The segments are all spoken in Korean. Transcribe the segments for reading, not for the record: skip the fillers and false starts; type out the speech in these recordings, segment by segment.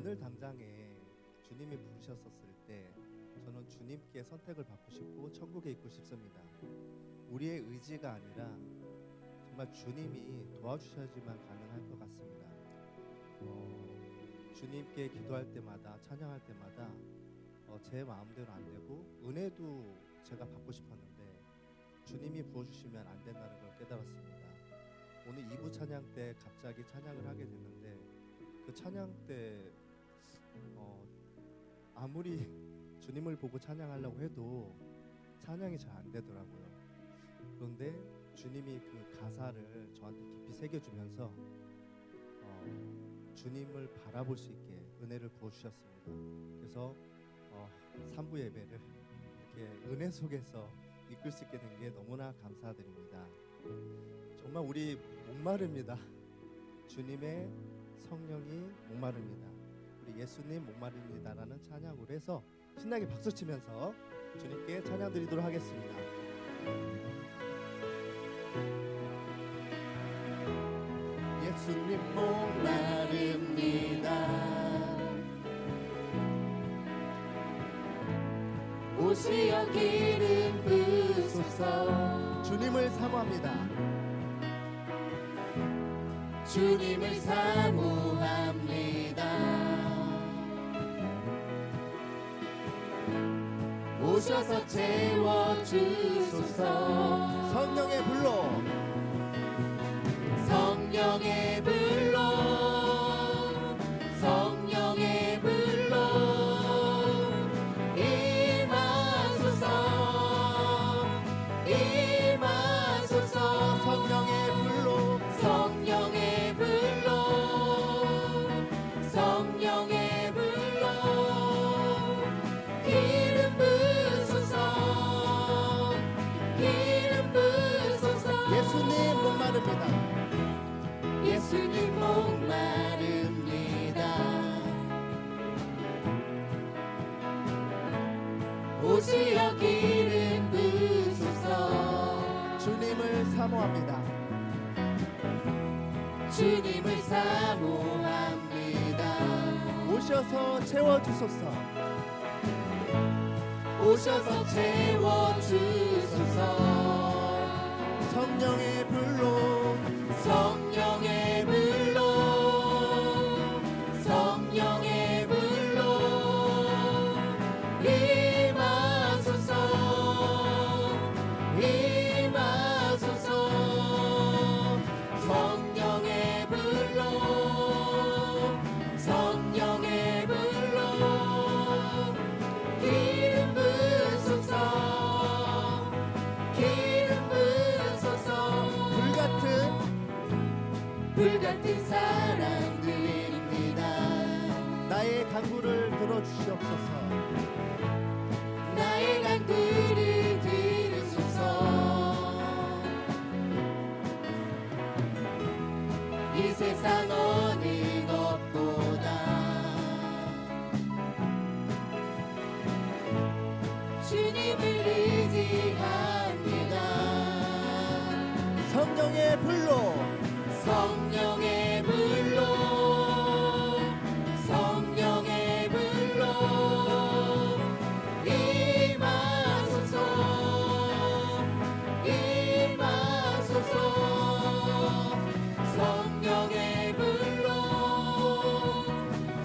오늘 당장에 주님이 부르셨었을 때 저는 주님께 선택을 받고 싶고 천국에 있고 싶습니다. 우리의 의지가 아니라 정말 주님이 도와주셔야지만 가능할 것 같습니다. 주님께 기도할 때마다 찬양할 때마다 제 마음대로 안 되고 은혜도 제가 받고 싶었는데 주님이 부어주시면 안 된다는 걸 깨달았습니다. 오늘 2부 찬양 때 갑자기 찬양을 하게 됐는데 그 찬양 때 아무리 주님을 보고 찬양하려고 해도 찬양이 잘 안 되더라고요. 그런데 주님이 그 가사를 저한테 깊이 새겨주면서 주님을 바라볼 수 있게 은혜를 부어주셨습니다. 그래서 3부 예배를 이렇게 은혜 속에서 이끌 수 있게 된 게 너무나 감사드립니다. 정말 우리 목마릅니다. 주님의 성령이 목마릅니다. 우리 예수님 목마릅니다라는 찬양으로 해서 신나게 박수치면서 주님께 찬양 드리도록 하겠습니다. 예수님 목마릅니다. 오시어 기름 부으소서. 주님을 사모합니다. 주님을 사모합니다. 오셔서 채워주소서. 성령의 불로 성령의 불로 성령의 불로 임하소서. 임하소서. 성령의 불로 성령의 불로 성령의 불로 기름 부으소서. 기름 부으소서. 예수님 목마릅니다. 예수님 목마릅니다. 오시어 기름 부으소서. 주님을 사모합니다. 주님을 사모합니다. 오셔서 채워주소서. 오셔서 채워주소서. 성령의 불로 성령의 불로 성령의 불로 임하소서. 임하소서. 성령의 불로 성령의 불로 기름 부으소서. 기름 부으소서. 불같은 사랑 드립니다. 나의 간구를 들어주시옵소서. 나의 간구를 들으소서. 이 세상 어느 것보다 주님을 의지합니다. 성령의 불로 성령의 불로 성령의 불로 임하소서. 임하소서. 성령의 불로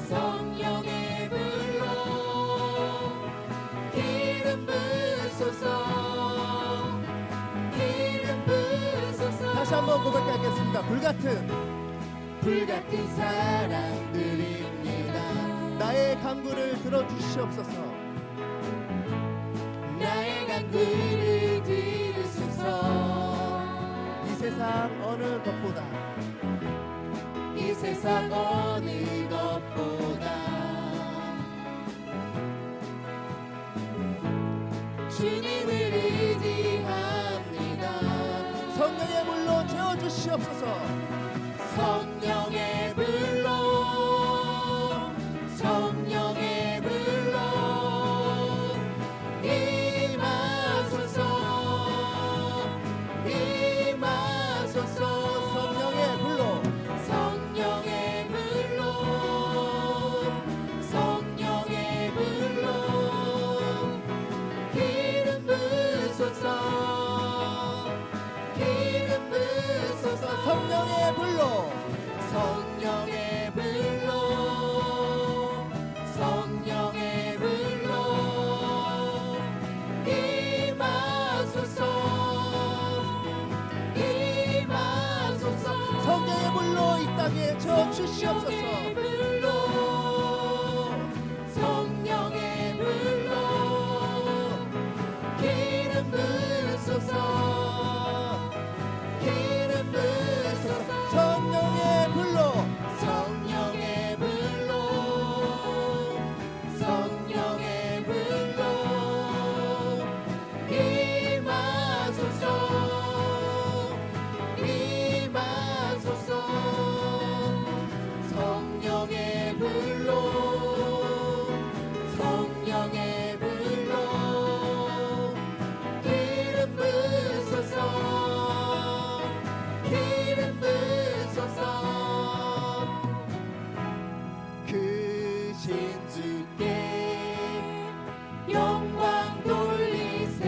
성령의 불로 기름 부으소서. 기름 부으소서. 다시 한번 고백하겠습니다. 불같은 사랑 드립니다. 나의 간구를 들어주시옵소서. 나의 간구를 들으소서. 이 세상 어느 것보다 이 세상 어느 것보다 주님을 의지합니다. 성령의 불로 채워주시옵소서. 성령의 불로 성령의 불로 임하소서. 임하소서. 성령의 불로 성령의 불로 부으시옵소서. 불로 성령의 불로 기름 부으소서 기름 부으소서 성령의 불로 성령의 불로 성령의 불로 임하소서 임하소서 성령의 불로 성령의 불로 기름 부으소서 기름 부으소서 크신 주께 영광 돌리세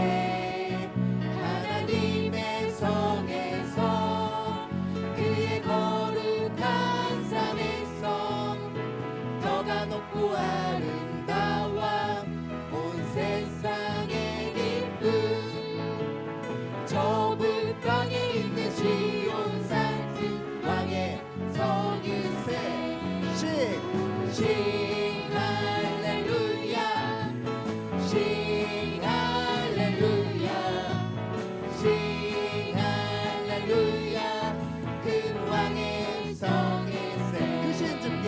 하나님의 성에서 그의 거룩한 산에서 더가 높고 아름다워 온 세상의 기쁨 저 북방에 있는 시온산 그 왕의 성일세 싱 할렐루야 싱 할렐루야 싱 할렐루야 그 왕의 성일세 크신 주께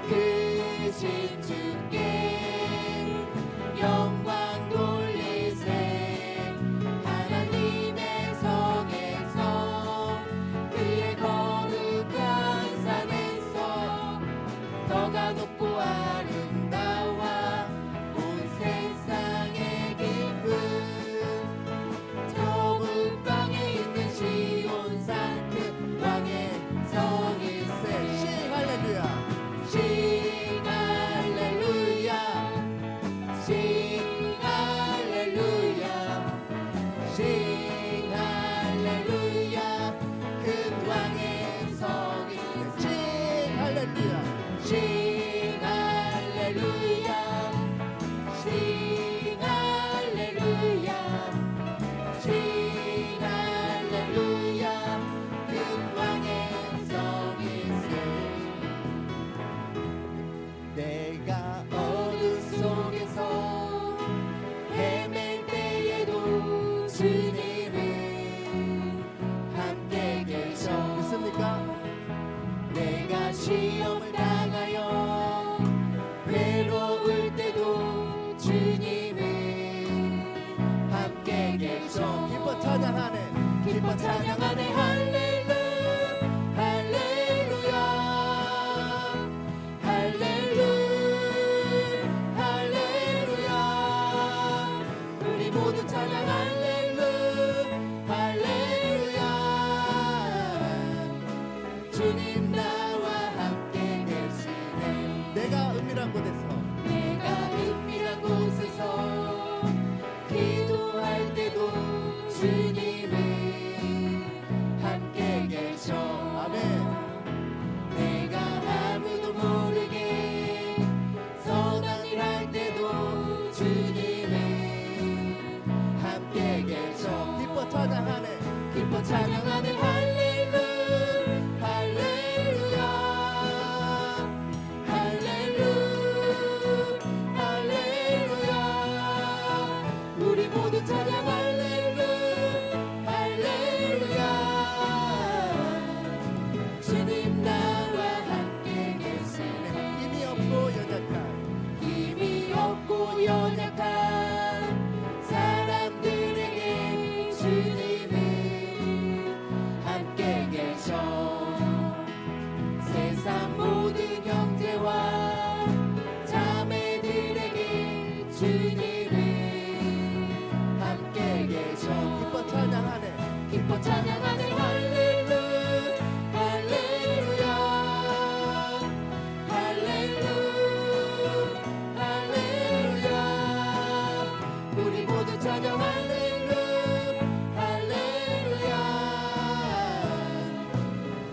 크신 주께 영광 돌리세 하나님의 성에서 그의 거룩한 산에서 더가 높고 아름다워 온 세상의 기쁨 저 북방에 있는 시온산 그 왕의 성일세 싱 할렐루야 싱 할렐루야 싱 할렐루야 싱 할렐루야 그 왕의 성이 싱 할렐루야 싱 할렐루야 싱 할렐루야 싱 할렐루야 그 왕의 성이세 내가 어둠 속에서 헤맬 때에도 주님은 함께 계셔 믿습니까? 내가 시험을 당하여 외로울 때도 주님은 함께 계셔 기뻐 찬양하네 기뻐 찬양하네 할렐루 할렐루야 할렐루 할렐루야 우리 모두 찬양 할렐루 할렐루야 주님 나와 함께 계시네 내가 은밀한 곳에서 내가 은밀한 곳에서 기도할 때도 주님은 함께 계셔 아멘 내가 아무도 모르게 선한 일 할 때도 주님은 함께 계셔 기뻐 찬양하네 기뻐 찬양하네 할렐루 할렐루야 할렐루 할렐루야 우리 모두 찬양 할렐루 할렐루야 주님 나와 함께 계시네 힘이 없고 연약한 힘이 없고 연약한 사람들에게 주님은 함께 계셔 세상 모든 형제와 자매들에게 주님은 함께 계셔 기뻐 찬양하네 기뻐 찬양하네 할렐루 할렐루야 할렐루 할렐루야 우리 모두 찬양 할렐루 할렐루야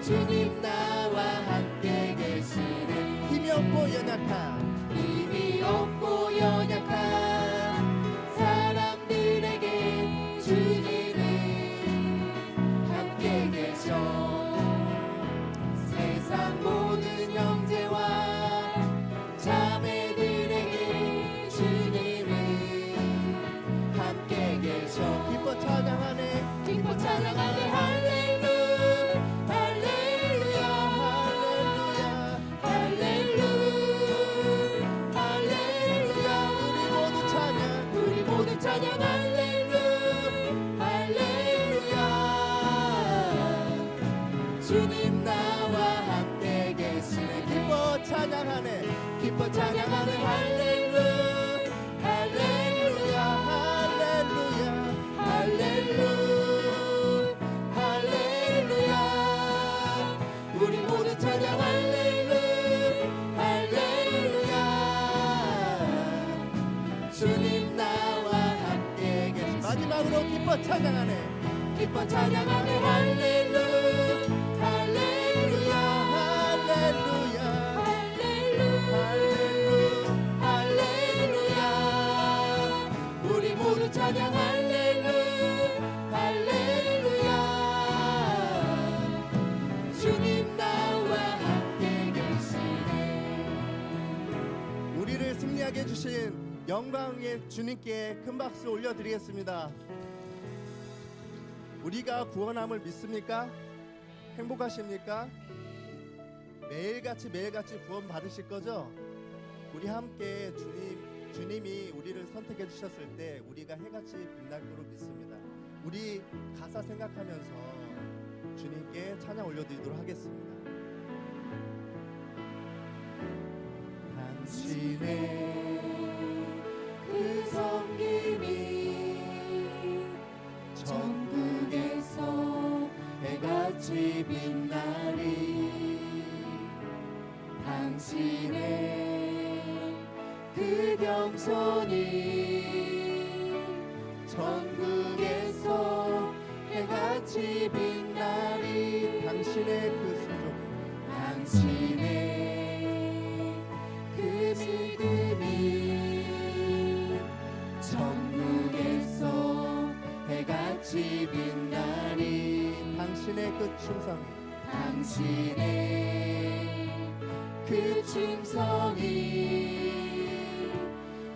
주님 나와 함께 계시네 힘이 없고 연약한 힘이 없고 연약한 사람들에게 주님은 함께 계셔 세상 모든 기뻐 찬양하며 할렐루야 할렐루야 할렐루야 할렐루야 우리 모두 찬양 할렐루야 할렐루야 주님 나와 함께 계신 마지막으로 기뻐 찬양하네. 기뻐 찬양하며 할렐루야 할렐루야 할렐루야 할렐루야 할렐루야 우리 모두 찬양 할렐루야 할렐루야 주님 나와 함께 계시네. 우리를 승리하게 해주신 영광의 주님께 큰 박수 올려드리겠습니다. 우리가 구원함을 믿습니까? 행복하십니까? 매일같이 구원 받으실 거죠? 우리 함께 주님이 우리를 선택해 주셨을 때 우리가 해같이 빛날 거로 믿습니다. 우리 가사 생각하면서 주님께 찬양 올려드리도록 하겠습니다. 당신의 그 섬김이 전국에서 해같이 빛나리 당신의 그 겸손이 전국에서 해같이 빛나리 당신의 그 순종 당신의 그 믿음이 전국에서 해같이 빛나리 당신의 그 충성이 당신의 그 충성이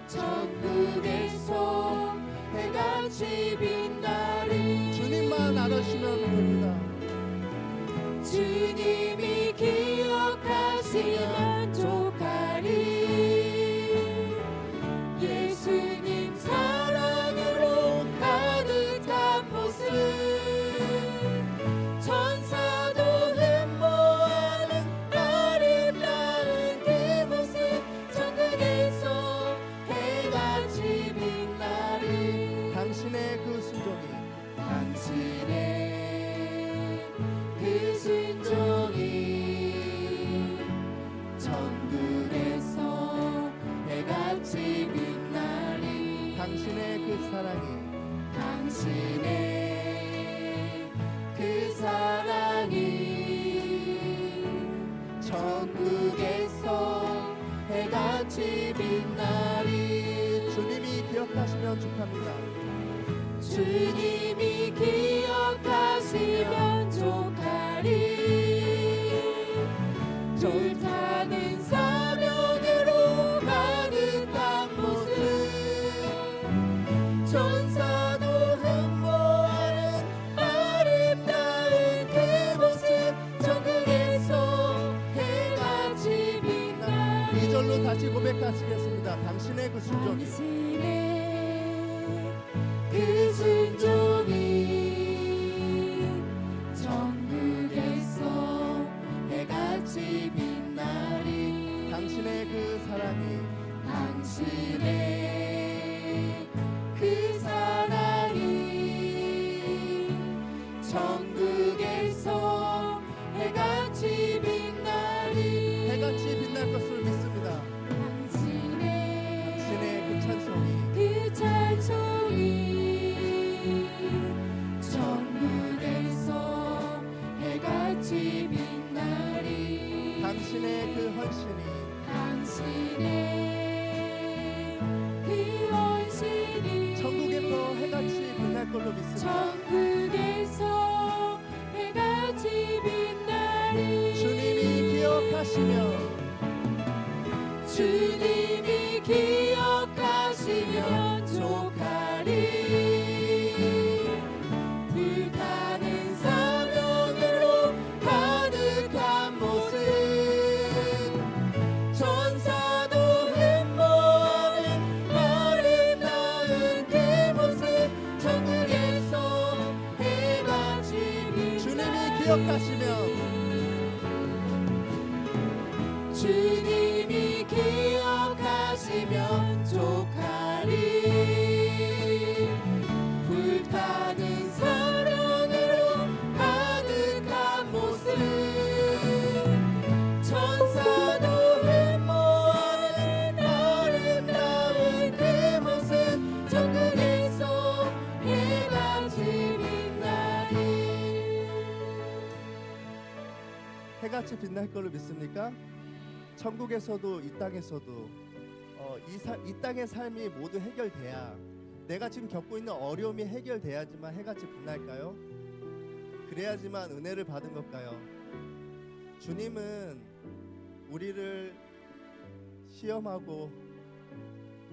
전국에서 해같이 빛나리 주님만 알아주시면 됩니다. 주님이 기억하시면 만족하리 예수님 사랑으로 가득한 모습 천사도 흠모하는 아름다운 그 모습 전국에서 해같이 빛나리 당신의 그 순종이 당신의 그 순종이 전국에서 해같이 빛나리 당신의 그 사랑이 당신의 그 사랑이 전국에서 해같이 빛나리 주님이 기억하시면 족합니다. 주님이 기억하시면 족하리 좋다는 사명으로 가득한 모습 천사도 흠모하는 아름다운 그 모습 전국에서 해같이 빛나리 2절로 다시 고백하시겠습니다. 당신의 그 순종이 당신의 그 순종이 전국에서 해같이 빛나리 당신의 그 사랑이 당신의 그 사랑이 전국에서 해같이 빛나리 해같이 빛날 것을 믿습니다. 당신의 그 찬송이 그 찬송이 전국에서 해같이 빛나리 당신의 그 헌신이 당신의 그 헌신이 천국에서 해같이 빛날 걸로 믿습니다. 전국에서 해같이 빛나리 주님이 기억하시며 주님이 기억하시면 족하리 불타는 사명으로 가득한 모습 천사도 흠모하는 아름다운 그 모습 전국에서 해같이 빛나리 주님이 기억하시며 주님이 기억하시면 만족하리. 불타는 사랑으로 가득한 모습, 천사도 흠모하는 아름다운 그 모습, 천국에서 해같이 빛나리. 해같이 빛날 걸로 믿습니까? 천국에서도 이 땅에서도 이 땅의 삶이 모두 해결돼야, 내가 지금 겪고 있는 어려움이 해결돼야지만 해같이 빛날까요? 그래야지만 은혜를 받은 걸까요? 주님은 우리를 시험하고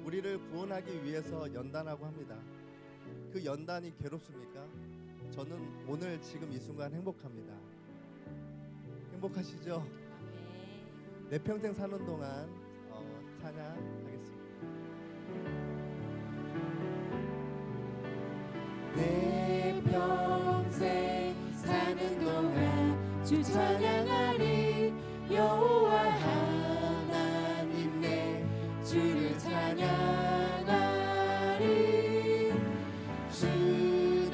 우리를 구원하기 위해서 연단하고 합니다. 그 연단이 괴롭습니까? 저는 오늘 지금 이 순간 행복합니다. 행복하시죠? 내 평생 사는 동안 찬양하겠습니다. 내 평생 사는 동안 주 찬양하리. 여호와 하나님 내 주를 찬양하리. 주님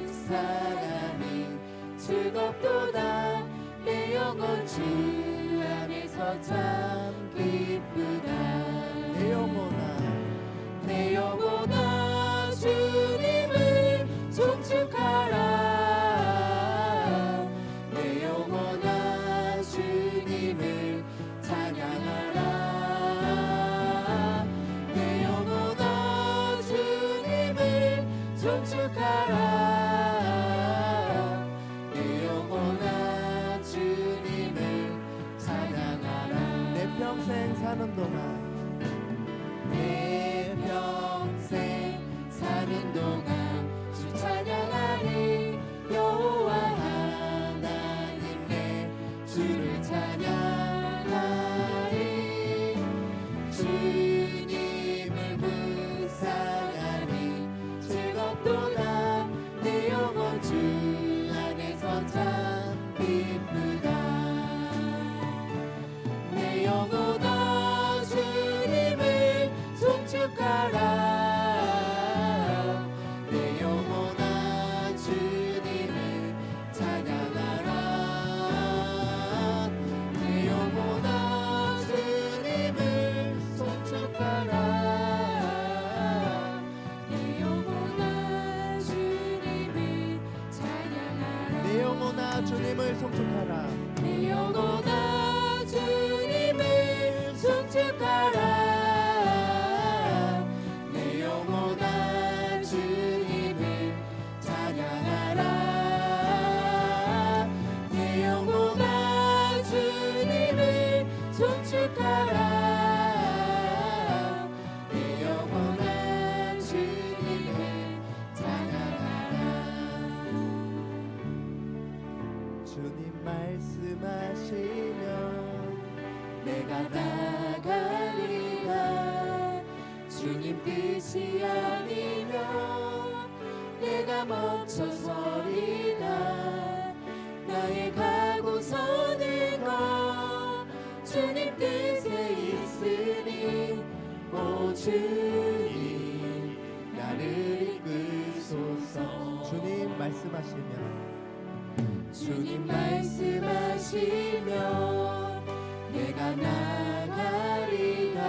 묵상하니 즐겁도다. 내 영혼 주 안에서 참 기쁘다. 내 영혼아, 내 영혼아 주님을 송축하라. 내 영혼아 주님을 찬양하라. 내 영혼아 주님을 송축하라. 내 영혼아 주님을 찬양하라. 내 평생 사는 동안 내 평생 사는 동안 주 찬양하리. 여호와 하나님 내 주를 찬양하리. 주님을 묵상하니 즐겁도다. 내 영혼 주 안에서 참 기쁘다. 내 영혼아 주님을 송축하라. 내 영혼아 주님을 찬양하라. 내 영혼아 주님을 송축하라. 내 영혼아 주님을 찬양하라. 내 영혼아 주님을 송축하라. 내 영혼아 주님을 송축하라. 내 영혼아 주님을 찬양하라. 내 영혼아 주님을 송축하라. 내 영혼아 주님을 찬양하라. 주님 말씀하시면 내가 나가리라. 주님 뜻이 아니면 내가 멈춰서리라. 나의 가고 서는 것 주님 뜻에 있으니 오 주님 나를 이끄소서. 주님 말씀하시면 주님 말씀하시면 내가 나가리라.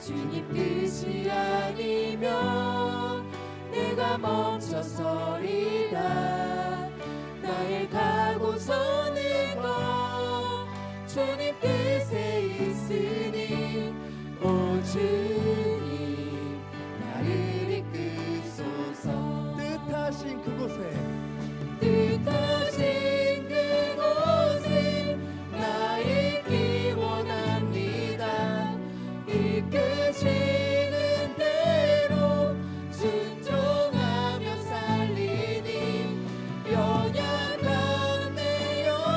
주님 뜻이 아니면 내가 멈춰서리라. 나의 가고 서는 것 주님 뜻에 있으니 오 주님 나를 이끄소서. 뜻하신 그곳에 뜻하신 그곳에 나 있기 원합니다. 이끄시는 대로 순종하며 살리니 연약한 내 영혼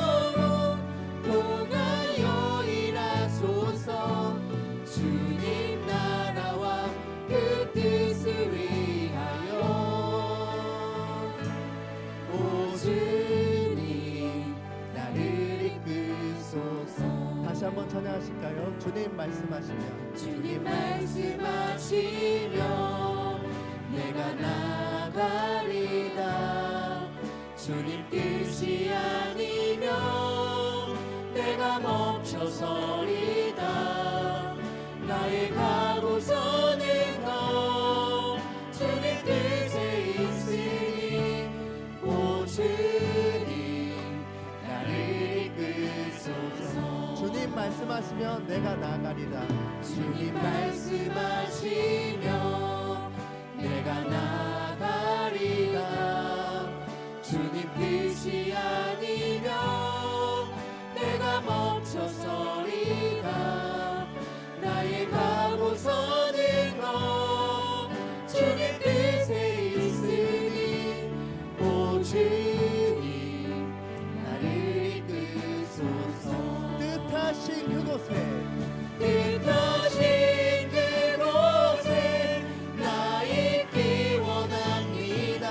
한번 찬양하실까요? 주님 말씀하시면 주님 말씀하시며 내가 나가리다. 주님 뜻이 아니면 내가 멈춰서리다. 나의 가고서는 너 주님 뜻에 있으니 오 주님 나를 이끄소서. 주님 말씀하시면 내가 나가리라. 주님 말씀하시며 내가 나가리라. 주님 뜻이 아니면 내가 멈춰서리다. 나의 가고서는 너 주님 뜻에 있으니 오 주님 나를 이끄소서. 뜻하신 그곳에 뜻하신 그곳에 나 있기 원합니다.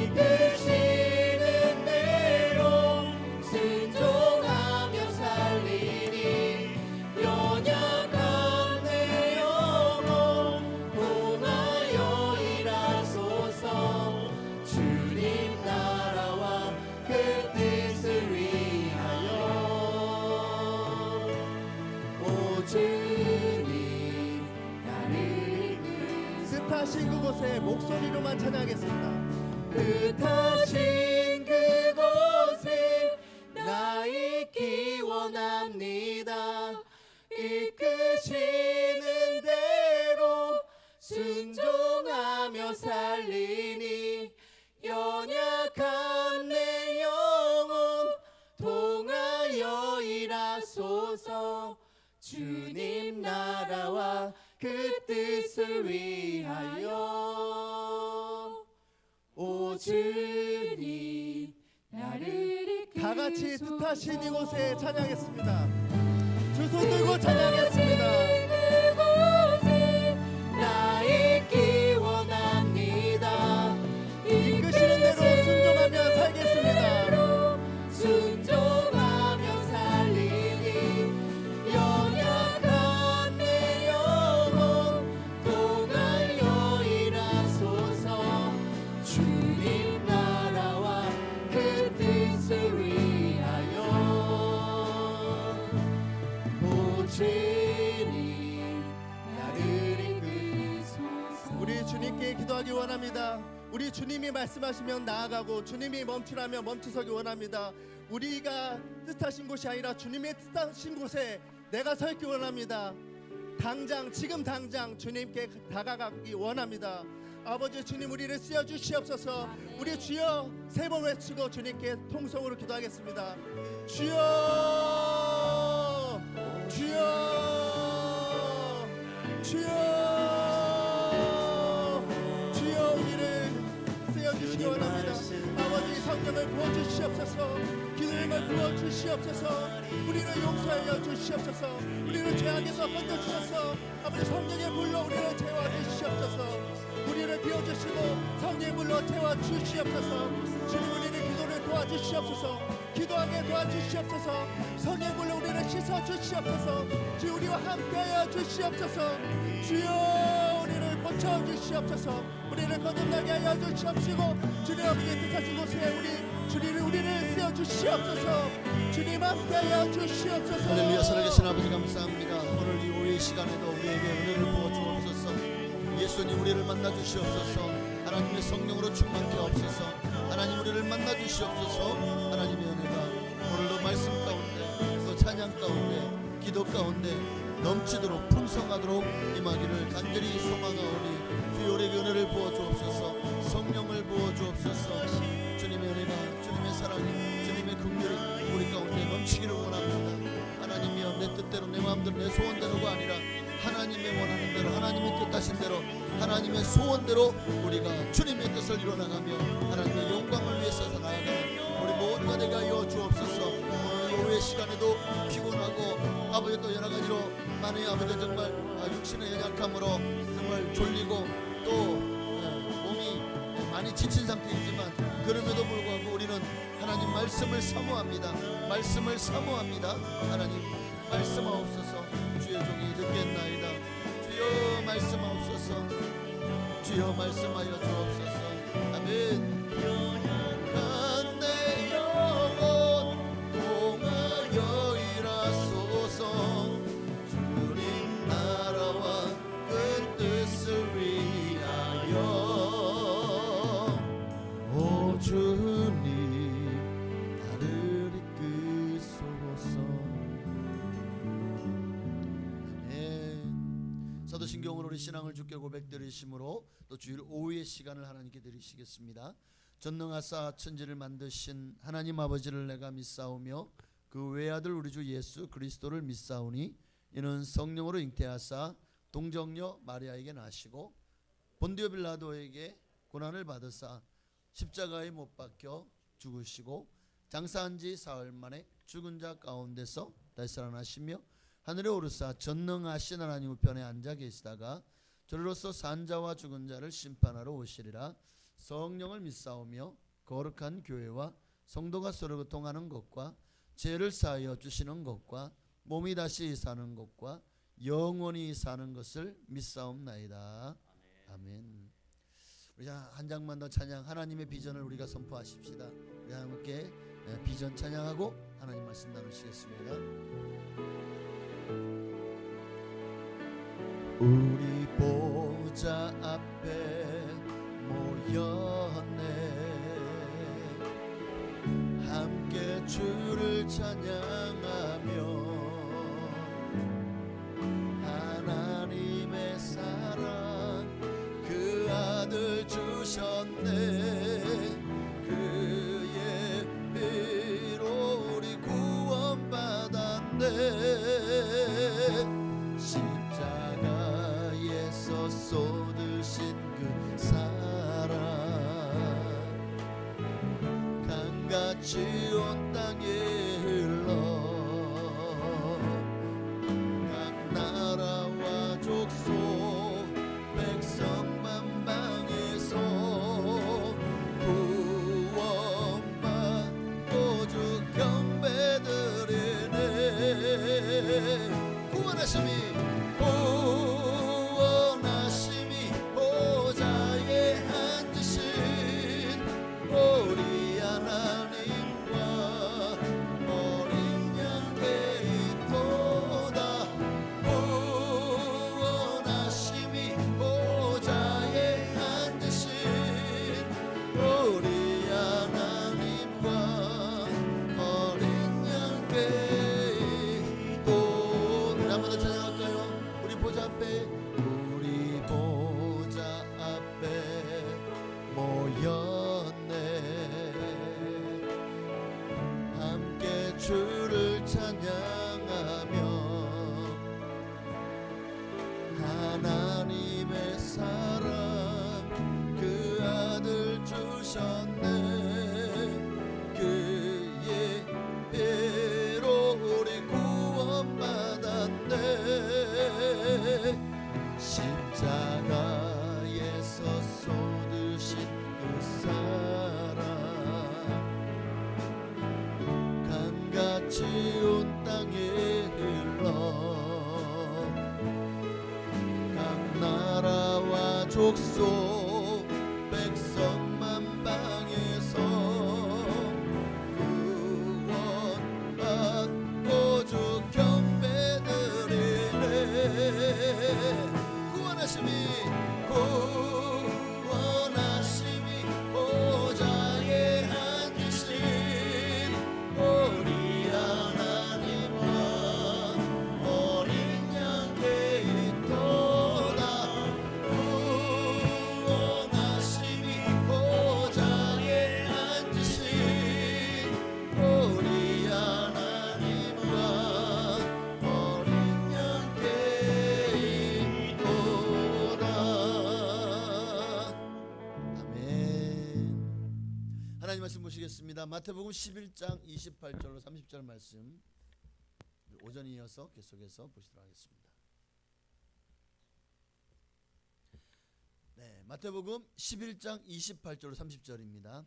이끄시는 대로 순종하며 살리니 연약한 내 영혼 통하여 일하소서. 주님 나라와 그 뜻을 위하여 오 주님 나를 이끄소서. 뜻하신 그곳에 목소리로만 찬양하겠습니다. 뜻하신 그곳에 나 있기 원합니다. 이끄시는 대로 순종하며 살리니 연약한 내 영혼 통하여 일하소서. 주님 나라와 그 뜻을 위하여 오 주님 나를 이끄소서. 다 같이 뜻하신 이곳에 찬양하겠습니다. 두 손 들고 찬양하겠습니다. 그곳에 나 있기 원합니다. 이끄시는 대로 순종하며 살겠습니다. 순종하며 살리니 연약한 내 영혼 통하여 일하소서. 주님 나라와 그 뜻을 위하여 오 주님 나를 이끄소서. 우리 주님께 기도하기 원합니다. 우리 주님이 말씀하시면 나아가고 주님이 멈추라면 멈추서기 원합니다. 우리가 뜻하신 곳이 아니라 주님의 뜻하신 곳에 내가 서기 원합니다. 당장 지금 당장 주님께 다가가기 원합니다. 아버지 주님 우리를 쓰여 주시옵소서. 우리 주여 세 번 외치고 주님께 통성으로 기도하겠습니다. 주여 주여 주여 주여 우리를 쓰여 주시기 원합니다. 아버지 성령을 부어주시옵소서. 기도를 부어주시옵소서. 우리를 용서하여 주시옵소서. 우리를 죄악에서 건져주셔서 아버지 성령의 불로 우리를 채워주시옵소서. 우리를 비워주시고 성령의 불로 채워주시옵소서. 주님 우리를 기도를 도와주시옵소서. 기도하게 도와주시옵소서. 성령의 불로 우리를 씻어주시옵소서. 주 우리와 함께하여 주시옵소서. 주여 우리를 고쳐주시옵소서. 우리를 거듭나게 하여 주시옵시고 주님 아버지의 뜻하신 곳에 우리를 세워주시옵소서. 주님 함께하여 주시옵소서. 할렐루야. 살아계신 아버지 감사합니다. 오늘 이 오후의 시간에도 우리에게 은혜를 부어주옵소서. 예수님 우리를 만나주시옵소서. 하나님의 성령으로 충만케 하옵소서. 하나님 우리를 만나주시옵소서. 하나님의 은혜가 오늘도 말씀 가운데 또 찬양 가운데 기도 가운데 넘치도록 풍성하도록 임하기를 간절히 소망하오니 주여 우리에게 은혜를 부어주옵소서. 성령을 부어주옵소서. 주님의 은혜가 주님의 사랑이 주님의 긍휼이 우리 가운데 넘치기를 원합니다. 하나님이여 내 뜻대로 내 마음대로 내 소원대로가 아니라 하나님의 원하는 대로 하나님의 뜻하신 대로 하나님의 소원대로 우리가 주님의 뜻을 이뤄나가며 하나님의 영광을 위해서 나아가는 우리 모두가 되게 하여 주옵소서. 오늘 오후의 시간에도 피곤하고 아버지 또 여러 가지로 많이 아버지 정말 육신의 연약함으로 정말 졸리고 또 몸이 많이 지친 상태이지만 그럼에도 불구하고 우리는 하나님 말씀을 사모합니다. 말씀을 사모합니다. 하나님 말씀하옵소서. 주의 종이 듣겠나이다. 주여 말씀하옵소서. 주여 말씀하여 주옵소서. 아멘. 연약한 내 영혼 동하여 일하소서. 주님 나라와 그 뜻을 위하여. 오 주님 나를 이끄소서. 아멘. 사도신경으로 우리 신앙을 주께 고백드리심으로 또 주일 오후의 시간을 하나님께 드리시겠습니다. 전능하사 천지를 만드신 하나님 아버지를 내가 믿사오며 그 외아들 우리 주 예수 그리스도를 믿사오니 이는 성령으로 잉태하사 동정녀 마리아에게 나시고 본디오 빌라도에게 고난을 받으사 십자가에 못 박혀 죽으시고 장사한 지 사흘 만에 죽은 자 가운데서 다시 살아나시며 하늘에 오르사 전능하신 하나님 우편에 앉아 계시다가 저리로서 산 자와 죽은 자를 심판하러 오시리라. 성령을 믿사오며 거룩한 교회와 성도가 서로 교통하는 것과 죄를 사하여 주시는 것과 몸이 다시 사는 것과 영원히 사는 것을 믿사옵나이다. 아멘. 우리 한 장만 더 찬양, 하나님의 비전을 우리가 선포하십시다. 우리 함께 비전 찬양하고 하나님 말씀 나누시겠습니다. 우리 보좌 앞에 모였네. 함께 주를 찬양하며 하나님의 사랑 그 아들 주셨네. 그의 피로 우리 구원받았네. 십자가에서 쏟으신 그 사랑 강같이 온 땅에 흘러 각 나라와 족속 백성 만방에서 구원받고 주 경배드리네. 구원하심이 보좌에 앉으신 우리 하나님과 어린 양께 있도다. 구원하심이 보좌에 앉으신 우리 하나님과 어린 양께 한번 더 찬양할까요? 우리 보좌 앞에 모였네. 함께 주를 찬양하며 하나님의 사랑 그 아들 주셨네. 그의 피로 우리 구원받았네. 십자가에서 쏟으신 그 사랑 강같이 온 땅에 흘러 각 나라와 족속 백성 만방에서 구원받고 주 경배드리네. 구원하심이 보좌에 앉으신 우리 하나님과 어린 양께 있도다. 구원하심이 보좌에 앉으신 우리 하나님과 어린 양께 있도다. 아멘. 하나님 말씀 보시겠습니다. 마태복음 11장 28절로 30절 말씀 오전에 이어서 계속해서 보시도록 하겠습니다. 네, 마태복음 11장 28절로 30절입니다.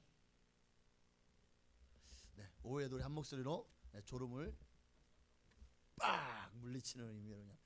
네, 오후에도 우리 한 목소리로 졸음을 빡 물리치는 의미로 그냥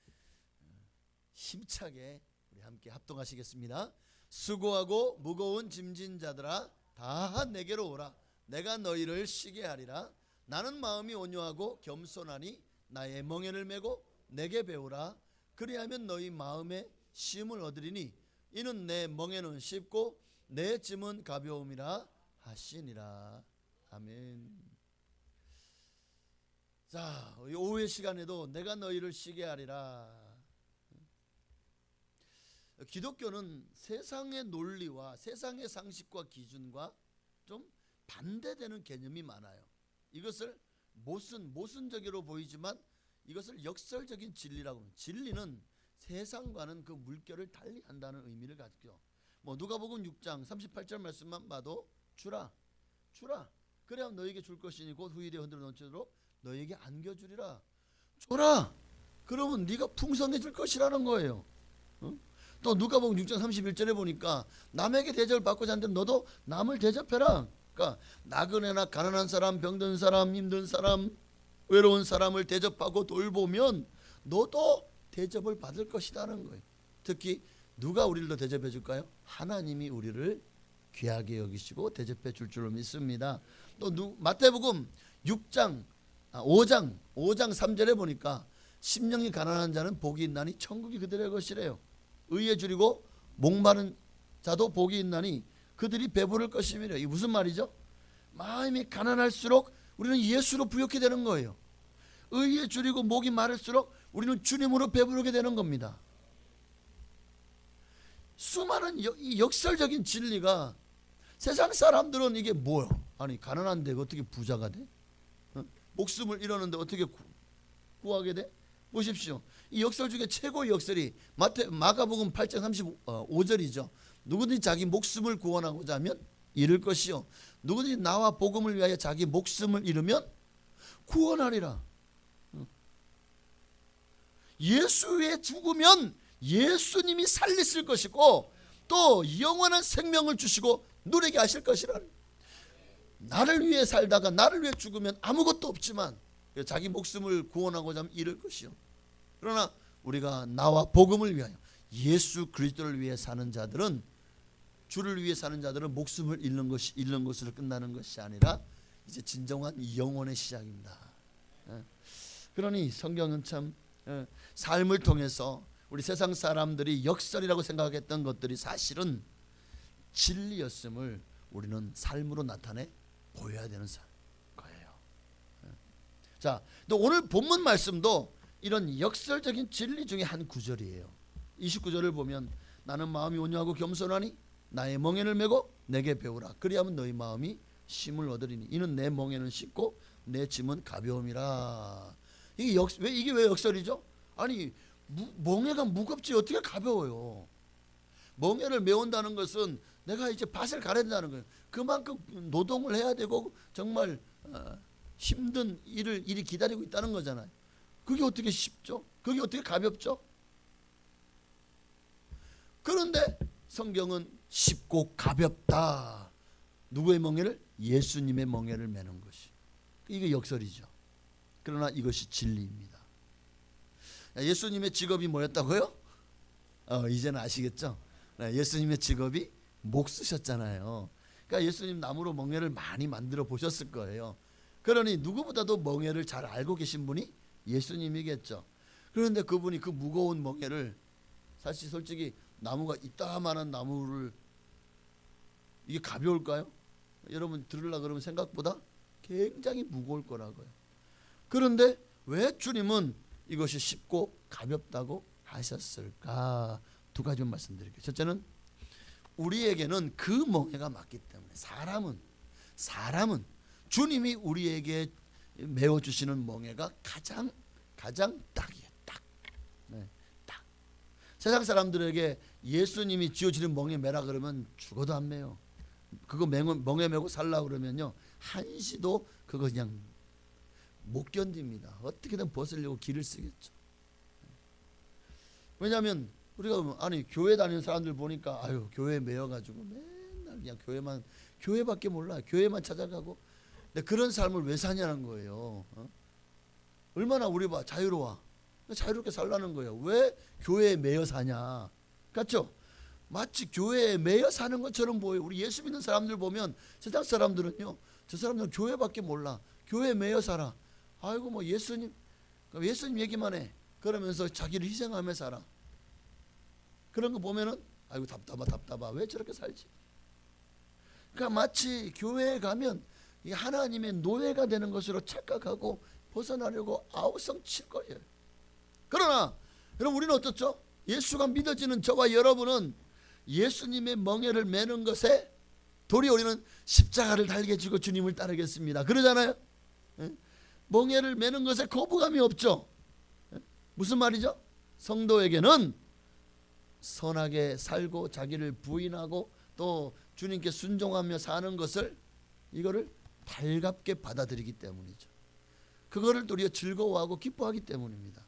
힘차게 우리 함께 합동하시겠습니다. 수고하고 무거운 짐진 자들아 다 내게로 오라. 내가 너희를 쉬게 하리라. 나는 마음이 온유하고 겸손하니 나의 멍에를 메고 내게 배우라. 그리하면 너희 마음에 쉼을 얻으리니 이는 내 멍에는 쉽고 내 짐은 가벼움이라 하시니라. 아멘. 자, 오후의 시간에도 내가 너희를 쉬게 하리라. 기독교는 세상의 논리와 세상의 상식과 기준과 좀 반대되는 개념이 많아요. 이것을 모순적으로 보이지만 이것을 역설적인 진리라고 합니다. 진리는 세상과는 그 물결을 달리한다는 의미를 가지고, 누가복음 6장 38절 말씀만 봐도 주라 그래야 너에게 줄 것이니 곧 후일에 흔들어 넘치도록 너에게 안겨주리라. 줘라 그러면 네가 풍성해질 것이라는 거예요. 또 누가복음 6장 31절에 보니까 남에게 대접을 받고자 하는데 너도 남을 대접해라. 그러니까 나그네나 가난한 사람, 병든 사람, 힘든 사람, 외로운 사람을 대접하고 돌보면 너도 대접을 받을 것이라는 거예요. 특히 누가 우리를 더 대접해 줄까요? 하나님이 우리를 귀하게 여기시고 대접해 줄 줄로 믿습니다. 또 마태복음 5장 3절에 보니까 심령이 가난한 자는 복이 있나니 천국이 그들의 것이래요. 의에 줄이고 목마른 자도 복이 있나니 그들이 배부를 것임이래요. 이게 무슨 말이죠? 마음이 가난할수록 우리는 예수로 부욕해 되는 거예요. 의에 줄이고 목이 마를수록 우리는 주님으로 배부르게 되는 겁니다. 수많은 역설적인 진리가, 세상 사람들은 이게 뭐야? 아니 가난한데 어떻게 부자가 돼? 목숨을 잃었는데 어떻게 구하게 돼? 보십시오. 이 역설 중에 최고의 역설이 마가복음 8장 35절이죠. 누구든지 자기 목숨을 구원하고자 하면 잃을 것이요 누구든지 나와 복음을 위하여 자기 목숨을 잃으면 구원하리라. 예수에 죽으면 예수님이 살리실 것이고 또 영원한 생명을 주시고 누리게 하실 것이라. 나를 위해 살다가 나를 위해 죽으면 아무것도 없지만 자기 목숨을 구원하고자 하면 잃을 것이요. 그러나 우리가 나와 복음을 위하여 예수 그리스도를 위해 사는 자들은, 주를 위해 사는 자들은 목숨을 잃는 것으로 끝나는 것이 아니라 이제 진정한 영혼의 시작입니다. 그러니 성경은 참 삶을 통해서 우리 세상 사람들이 역설이라고 생각했던 것들이 사실은 진리였음을 우리는 삶으로 나타내 보여야 되는 거예요. 자, 또 오늘 본문 말씀도 이런 역설적인 진리 중에 한 구절이에요. 29절을 보면 나는 마음이 온유하고 겸손하니 나의 멍에를 메고 내게 배우라. 그리하면 너희 마음이 쉼을 얻으리니 이는 내 멍에는 쉽고 내 짐은 가벼움이라. 이게 왜 역설이죠? 아니 멍에가 무겁지 어떻게 가벼워요? 멍에를 메운다는 것은 내가 이제 밭을 가야 된다는 거예요. 그만큼 노동을 해야 되고 정말 힘든 일이 기다리고 있다는 거잖아요. 그게 어떻게 쉽죠? 그게 어떻게 가볍죠? 그런데 성경은 쉽고 가볍다. 누구의 멍에를? 예수님의 멍에를 메는 것이. 이게 역설이죠. 그러나 이것이 진리입니다. 예수님의 직업이 뭐였다고요? 이제는 아시겠죠? 예수님의 직업이 목 쓰셨잖아요. 그러니까 예수님 나무로 멍에를 많이 만들어 보셨을 거예요. 그러니 누구보다도 멍에를 잘 알고 계신 분이 예수님이겠죠. 그런데 그분이 그 무거운 멍에를, 사실 솔직히 나무가 이따만한 나무를 이게 가벼울까요? 여러분 들으려고 그러면 생각보다 굉장히 무거울 거라고요. 그런데 왜 주님은 이것이 쉽고 가볍다고 하셨을까? 두 가지만 말씀드릴게요. 첫째는 우리에게는 그 멍에가 맞기 때문에 사람은 주님이 우리에게 메워주시는 멍에가 가장 딱이에요. 딱. 네, 딱. 세상 사람들에게 예수님이 지어주는 멍에 메라 그러면 죽어도 안 메요. 그거 멍에 메고 살라 그러면요 한시도 그거 그냥 못 견딥니다. 어떻게든 벗으려고 기를 쓰겠죠. 왜냐하면 우리가 교회 다니는 사람들 보니까 교회 매여가지고 맨날 그냥 교회밖에 몰라. 교회만 찾아가고. 근데 그런 삶을 왜 사냐는 거예요. 얼마나 우리 자유로워. 자유롭게 살라는 거예요. 왜 교회에 매여 사냐? 그렇죠? 마치 교회에 매여 사는 것처럼 보여요. 우리 예수 믿는 사람들 보면 세상 사람들은요, 저 사람들은 교회밖에 몰라. 교회에 매여 살아. 아이고 뭐 예수님 얘기만 해. 그러면서 자기를 희생하며 살아. 그런 거 보면은 아이고 답답하. 왜 저렇게 살지? 그러니까 마치 교회에 가면 이 하나님의 노예가 되는 것으로 착각하고 벗어나려고 아우성 칠 거예요. 그러나 여러분, 우리는 어떻죠? 예수가 믿어지는 저와 여러분은 예수님의 멍에를 매는 것에 도리어 우리는 십자가를 달게 지고 주님을 따르겠습니다. 그러잖아요. 멍에를 매는 것에 거부감이 없죠. 무슨 말이죠? 성도에게는 선하게 살고 자기를 부인하고 또 주님께 순종하며 사는 것을, 이거를 달갑게 받아들이기 때문이죠. 그거를 도리어 즐거워하고 기뻐하기 때문입니다.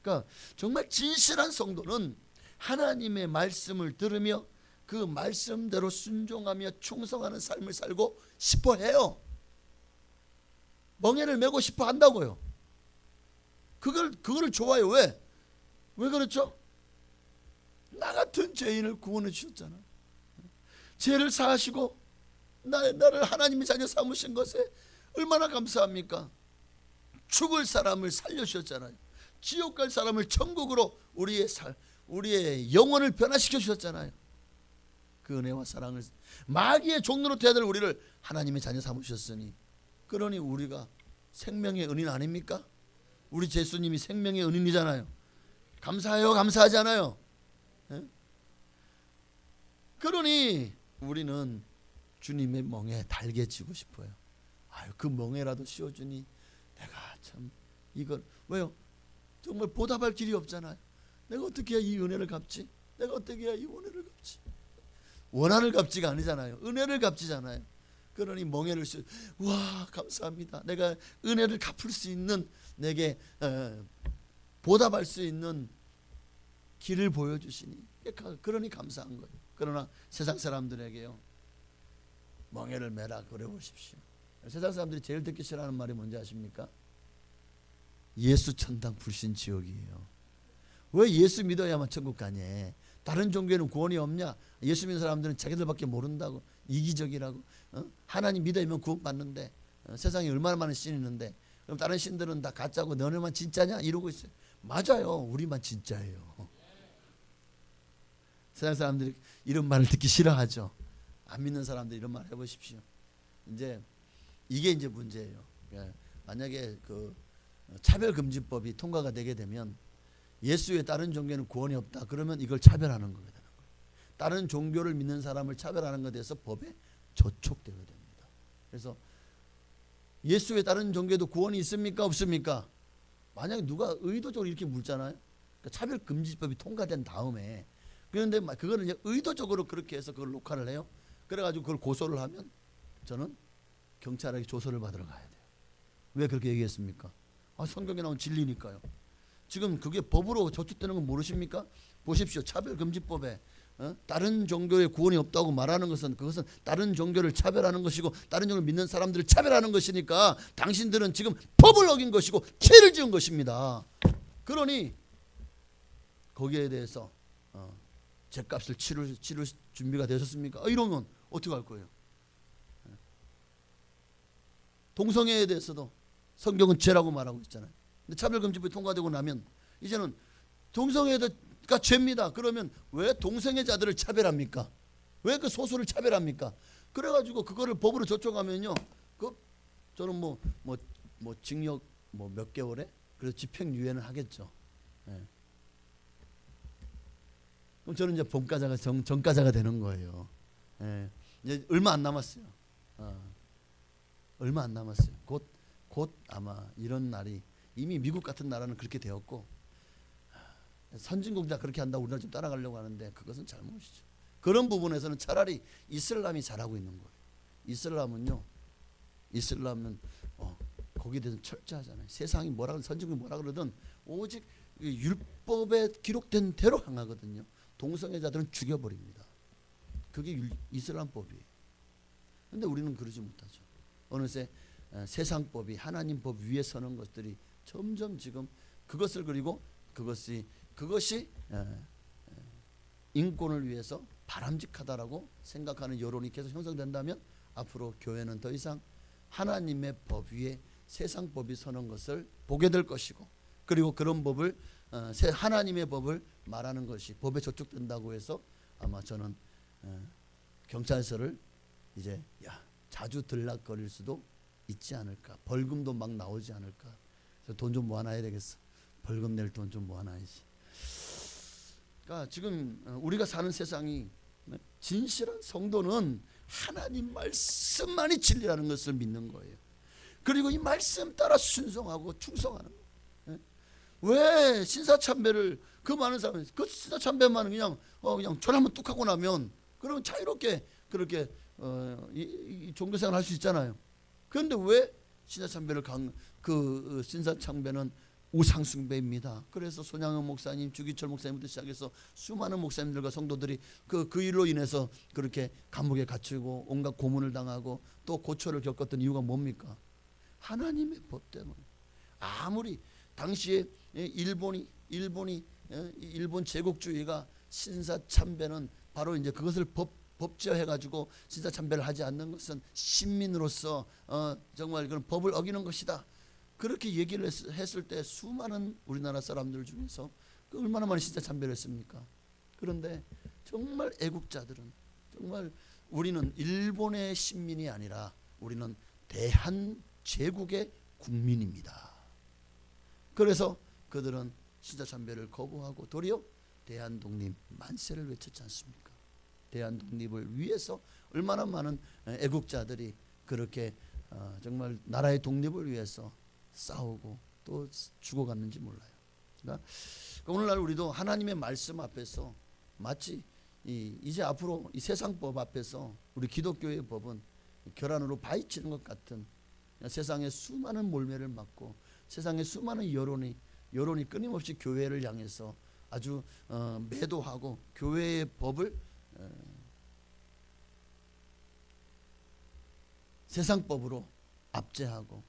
그러니까 정말 진실한 성도는 하나님의 말씀을 들으며 그 말씀대로 순종하며 충성하는 삶을 살고 싶어 해요. 멍에를 메고 싶어 한다고요. 그거를 좋아해요. 왜 그렇죠? 나 같은 죄인을 구원해 주셨잖아. 죄를 사하시고 나를 하나님의 자녀 삼으신 것에 얼마나 감사합니까? 죽을 사람을 살려주셨잖아요. 지옥 갈 사람을 천국으로 우리의 영혼을 변화시켜 주셨잖아요. 그 은혜와 사랑을, 마귀의 종로로 돼야 될 우리를 하나님의 자녀 삼으셨으니, 그러니 우리가 생명의 은인 아닙니까? 우리 예수님이 생명의 은인이잖아요. 감사해요, 감사하지 않아요? 그러니 우리는 주님의 멍에 달게 지고 싶어요. 아유, 그 멍에라도 씌워주니 내가 참 이걸, 왜요? 정말 보답할 길이 없잖아요. 내가 어떻게 해야 이 은혜를 갚지? 내가 어떻게 해야 이 은혜를 갚지? 원한을 갚지가 아니잖아요. 은혜를 갚지잖아요. 그러니 멍에를 씌워, 와 감사합니다. 내가 은혜를 갚을 수 있는, 내게 보답할 수 있는 길을 보여주시니, 그러니 감사한 거예요. 그러나 세상 사람들에게요, 멍에를 매라 그래 보십시오. 세상 사람들이 제일 듣기 싫어하는 말이 뭔지 아십니까? 예수 천당 불신 지옥이에요. 왜 예수 믿어야만 천국 가냐? 다른 종교에는 구원이 없냐? 예수 믿는 사람들은 자기들밖에 모른다고, 이기적이라고. 하나님 믿으면 구원 받는데, 세상에 얼마나 많은 신이 있는데, 그럼 다른 신들은 다 가짜고 너네만 진짜냐? 이러고 있어요. 맞아요. 우리만 진짜예요. 세상 사람들이 이런 말을 듣기 싫어하죠. 안 믿는 사람들 이런 말 해보십시오. 이제 이게 이제 문제예요. 만약에 그 차별금지법이 통과가 되게 되면 예수 외에 다른 종교는 구원이 없다. 그러면 이걸 차별하는 거게 되는 거예요. 다른 종교를 믿는 사람을 차별하는 것에 대해서 법에 저촉되게 됩니다. 그래서 예수 외에 다른 종교도 구원이 있습니까? 없습니까? 만약에 누가 의도적으로 이렇게 묻잖아요. 그러니까 차별금지법이 통과된 다음에, 그런데 그거를 이제 의도적으로 그렇게 해서 그걸 녹화를 해요. 그래가지고 그걸 고소를 하면 저는 경찰에게 조서를 받으러 가야 돼요. 왜 그렇게 얘기했습니까? 성경에 나온 진리니까요. 지금 그게 법으로 저촉되는 건 모르십니까? 보십시오. 차별금지법에 다른 종교에 구원이 없다고 말하는 것은, 그것은 다른 종교를 차별하는 것이고 다른 종교를 믿는 사람들을 차별하는 것이니까 당신들은 지금 법을 어긴 것이고 죄를 지은 것입니다. 그러니 거기에 대해서 죄값을 치를 준비가 되셨습니까? 이러면 어떻게 할 거예요? 동성애에 대해서도 성경은 죄라고 말하고 있잖아요. 근데 차별금지법이 통과되고 나면 이제는 동성애가 죄입니다. 그러면 왜 동성애자들을 차별합니까? 왜 그 소수를 차별합니까? 그래가지고 그거를 법으로 저촉하면요, 저는 뭐 징역 몇 개월에, 그래서 집행유예는 하겠죠. 그럼 저는 이제 범가자가 전가자가 되는 거예요. 이제 얼마 안 남았어요. 얼마 안 남았어요. 곧 아마 이런 날이, 이미 미국 같은 나라는 그렇게 되었고, 선진국이 다 그렇게 한다고 우리나라 좀 따라가려고 하는데 그것은 잘못이죠. 그런 부분에서는 차라리 이슬람이 잘하고 있는 거예요. 이슬람은 거기에 대해서 철저하잖아요. 세상이 뭐라 그러든 선진국이 뭐라 그러든 오직 율법에 기록된 대로 행하거든요. 동성애자들은 죽여버립니다. 그게 이슬람법이에요. 그런데 우리는 그러지 못하죠. 어느새 세상법이 하나님 법 위에 서는 것들이 점점 지금 그것을, 그리고 그것이 인권을 위해서 바람직하다라고 생각하는 여론이 계속 형성된다면 앞으로 교회는 더 이상 하나님의 법 위에 세상 법이 서는 것을 보게 될 것이고, 그리고 그런 법을 하나님의 법을 말하는 것이 법에 저촉된다고 해서 아마 저는 경찰서를 이제 자주 들락거릴 수도 있지 않을까. 벌금도 막 나오지 않을까. 돈 좀 모아놔야 되겠어. 벌금 낼 돈 좀 모아놔야지. 그러니까 지금 우리가 사는 세상이, 진실한 성도는 하나님 말씀만이 진리라는 것을 믿는 거예요. 그리고 이 말씀 따라 순종하고 충성하는 거예요. 왜 신사참배를 그 많은 사람이 그 신사참배만 그냥 절 한번 뚝 하고 나면 그러면 자유롭게 그렇게 이 종교생활 할 수 있잖아요. 그런데 왜 신사참배를 그 신사참배는 우상숭배입니다. 그래서 손양은 목사님, 주기철 목사님부터 시작해서 수많은 목사님들과 성도들이 그 일로 인해서 그렇게 감옥에 갇히고 온갖 고문을 당하고 또 고초를 겪었던 이유가 뭡니까? 하나님의 법 때문에. 아무리 당시에 일본 제국주의가 신사참배는 바로 이제 그것을 법제화해가지고 신사참배를 하지 않는 것은 신민으로서 정말 그런 법을 어기는 것이다. 그렇게 얘기를 했을 때 수많은 우리나라 사람들 중에서 얼마나 많이 신사참배를 했습니까? 그런데 정말 애국자들은 정말 우리는 일본의 신민이 아니라 우리는 대한제국의 국민입니다. 그래서 그들은 신사참배를 거부하고 도리어 대한독립 만세를 외쳤지 않습니까? 대한독립을 위해서 얼마나 많은 애국자들이 그렇게 정말 나라의 독립을 위해서 싸우고 또 죽어갔는지 몰라요. 그러니까 오늘날 우리도 하나님의 말씀 앞에서 마치 이제 앞으로 이 세상법 앞에서 우리 기독교의 법은 결안으로 바위치는 것 같은, 세상의 수많은 몰매를 맞고 세상의 수많은 여론이 끊임없이 교회를 향해서 아주 매도하고 교회의 법을 세상법으로 압제하고,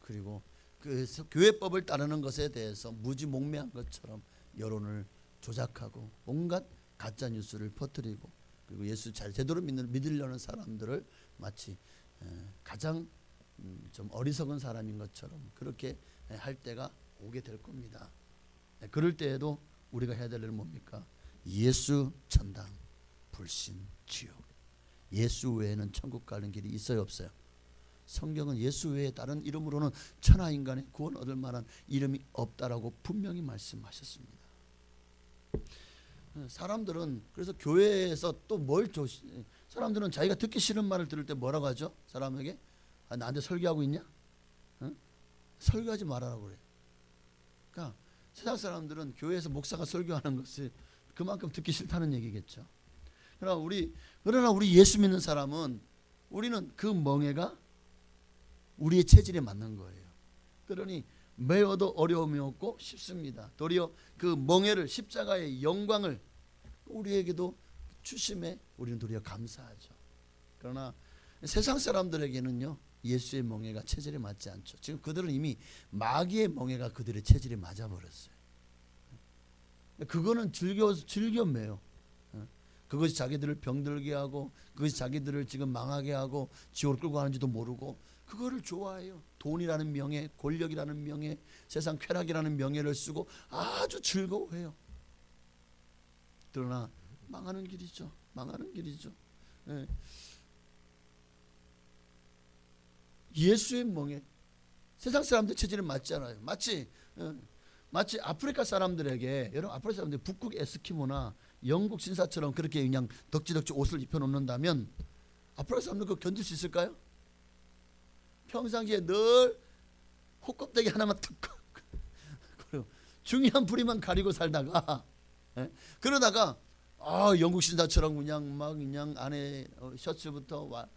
그리고 그 교회법을 따르는 것에 대해서 무지몽매한 것처럼 여론을 조작하고 온갖 가짜 뉴스를 퍼뜨리고, 그리고 예수 제대로 믿으려는 사람들을 마치 가장 좀 어리석은 사람인 것처럼 그렇게 할 때가 오게 될 겁니다. 그럴 때에도 우리가 해야 될 일은 뭡니까? 예수 전당, 불신 지옥. 예수 외에는 천국 가는 길이 있어요, 없어요? 성경은 예수 외에 다른 이름으로는 천하인간의 구원 얻을 만한 이름이 없다라고 분명히 말씀하셨습니다. 사람들은 그래서 교회에서 또 사람들은 자기가 듣기 싫은 말을 들을 때 뭐라고 하죠? 사람에게 나한테 설교하고 있냐? 설교하지 말아라고 그래요. 그러니까 세상 사람들은 교회에서 목사가 설교하는 것을 그만큼 듣기 싫다는 얘기겠죠. 그러나 우리 예수 믿는 사람은 우리는 그 멍에가 우리의 체질에 맞는 거예요. 그러니 매어도 어려움이 없고 쉽습니다. 도리어 그 멍에를, 십자가의 영광을 우리에게도 주심에 우리는 도리어 감사하죠. 그러나 세상 사람들에게는요, 예수의 멍에가 체질에 맞지 않죠. 지금 그들은 이미 마귀의 멍에가 그들의 체질에 맞아버렸어요. 그거는 즐겨 매요. 그것이 자기들을 병들게 하고, 그것이 자기들을 지금 망하게 하고 지옥을 끌고 가는지도 모르고 그거를 좋아해요. 돈이라는 명예, 권력이라는 명예, 세상 쾌락이라는 명예를 쓰고 아주 즐거워해요. 그러나 망하는 길이죠. 망하는 길이죠. 예수의 멍에 세상 사람들 체질은 맞지 않아요. 마치 아프리카 사람들에게, 여러분 아프리카 사람들 북극 에스키모나 영국 신사처럼 그렇게 그냥 덕지덕지 옷을 입혀놓는다면 아프리카 사람들 그거 견딜 수 있을까요? 평상시에 늘 호껍데기 하나만 뜯고 그리고 중요한 부리만 가리고 살다가 그러다가 영국 신사처럼 그냥 안에 셔츠부터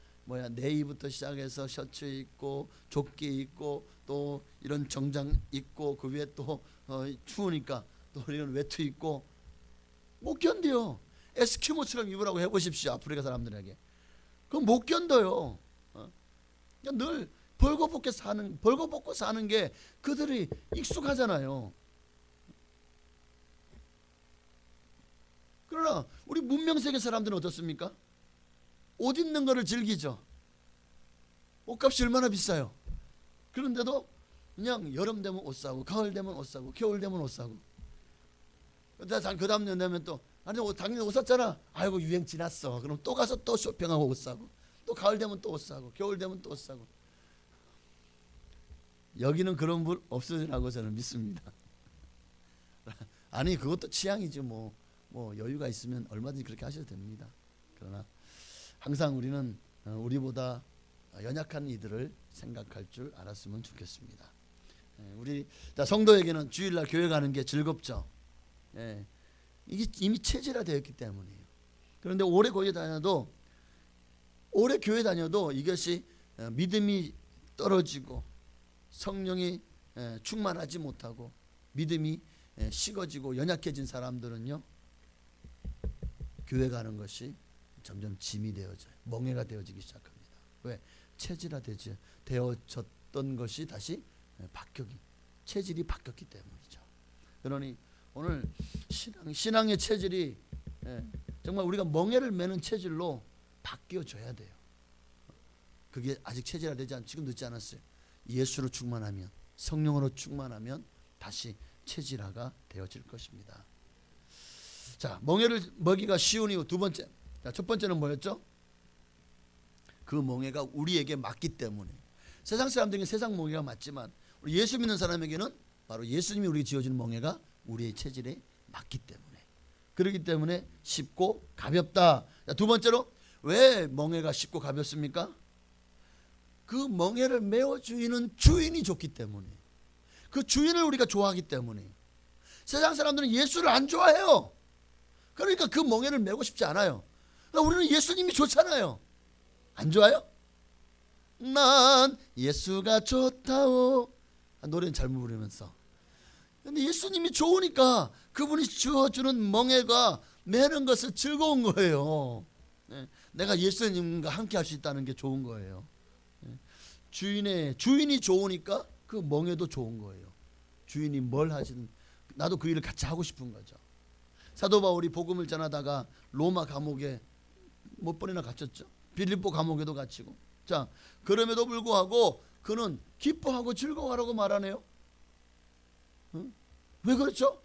네이부터 시작해서 셔츠 입고 조끼 입고 또 이런 정장 입고 그 위에 또 추우니까 또 이런 외투 입고 못 견뎌요. 에스키모처럼 입으라고 해보십시오. 아프리카 사람들에게 그건 못 견뎌요. 늘 벌거벗고 사는 게 그들이 익숙하잖아요. 그러나 우리 문명세계 사람들은 어떻습니까? 옷 입는 거를 즐기죠. 옷값이 얼마나 비싸요. 그런데도 그냥 여름 되면 옷 사고, 가을 되면 옷 사고, 겨울 되면 옷 사고. 그 다음 년 되면 또 아니 당연히 옷 샀잖아. 아이고 유행 지났어. 그럼 또 가서 또 쇼핑하고 옷 사고, 또 가을 되면 또 옷 사고, 겨울 되면 또 옷 사고. 여기는 그런 분 없으리라고 저는 믿습니다. 아니 그것도 취향이지 뭐 여유가 있으면 얼마든지 그렇게 하셔도 됩니다. 그러나 항상 우리는 우리보다 연약한 이들을 생각할 줄 알았으면 좋겠습니다. 우리 성도에게는 주일날 교회 가는 게 즐겁죠. 이게 이미 체질화되었기 때문이에요. 그런데 오래 교회 다녀도 이것이 믿음이 떨어지고 성령이 충만하지 못하고 믿음이 식어지고 연약해진 사람들은요, 교회 가는 것이 점점 짐이 되어져요. 멍해가 되어지기 시작합니다. 왜? 되어졌던 것이 다시 체질이 바뀌었기 때문이죠. 그러니 오늘 신앙의 체질이 정말 우리가 멍해를 매는 체질로 바뀌어져야 돼요. 그게 아직 체질화되지 않, 지금 늦지 않았어요. 예수로 충만하면, 성령으로 충만하면 다시 체질화가 되어질 것입니다. 자, 멍해를 먹기가 쉬운 이유 두 번째. 자, 첫 번째는 뭐였죠? 그 멍해가 우리에게 맞기 때문에. 세상 사람들에게 세상 멍해가 맞지만 우리 예수 믿는 사람에게는 바로 예수님이 우리에게 지어주는 멍해가 우리의 체질에 맞기 때문에. 그렇기 때문에 쉽고 가볍다. 자, 두 번째로 왜 멍해가 쉽고 가볍습니까? 그 멍해를 메워주는 주인이 좋기 때문에. 그 주인을 우리가 좋아하기 때문에. 세상 사람들은 예수를 안 좋아해요. 그러니까 그 멍해를 메고 싶지 않아요. 우리는 예수님이 좋잖아요. 안 좋아요? 난 예수가 좋다오. 노래는 잘못 부르면서. 근데 예수님이 좋으니까 그분이 주어주는 멍해가 매는 것은 즐거운 거예요. 내가 예수님과 함께 할 수 있다는 게 좋은 거예요. 주인이 좋으니까 그 멍해도 좋은 거예요. 주인이 뭘 하시든 나도 그 일을 같이 하고 싶은 거죠. 사도 바울이 복음을 전하다가 로마 감옥에 몇 번이나 갇혔죠. 빌립보 감옥에도 갇히고. 자, 그럼에도 불구하고 그는 기뻐하고 즐거워하라고 말하네요. 응? 왜 그렇죠?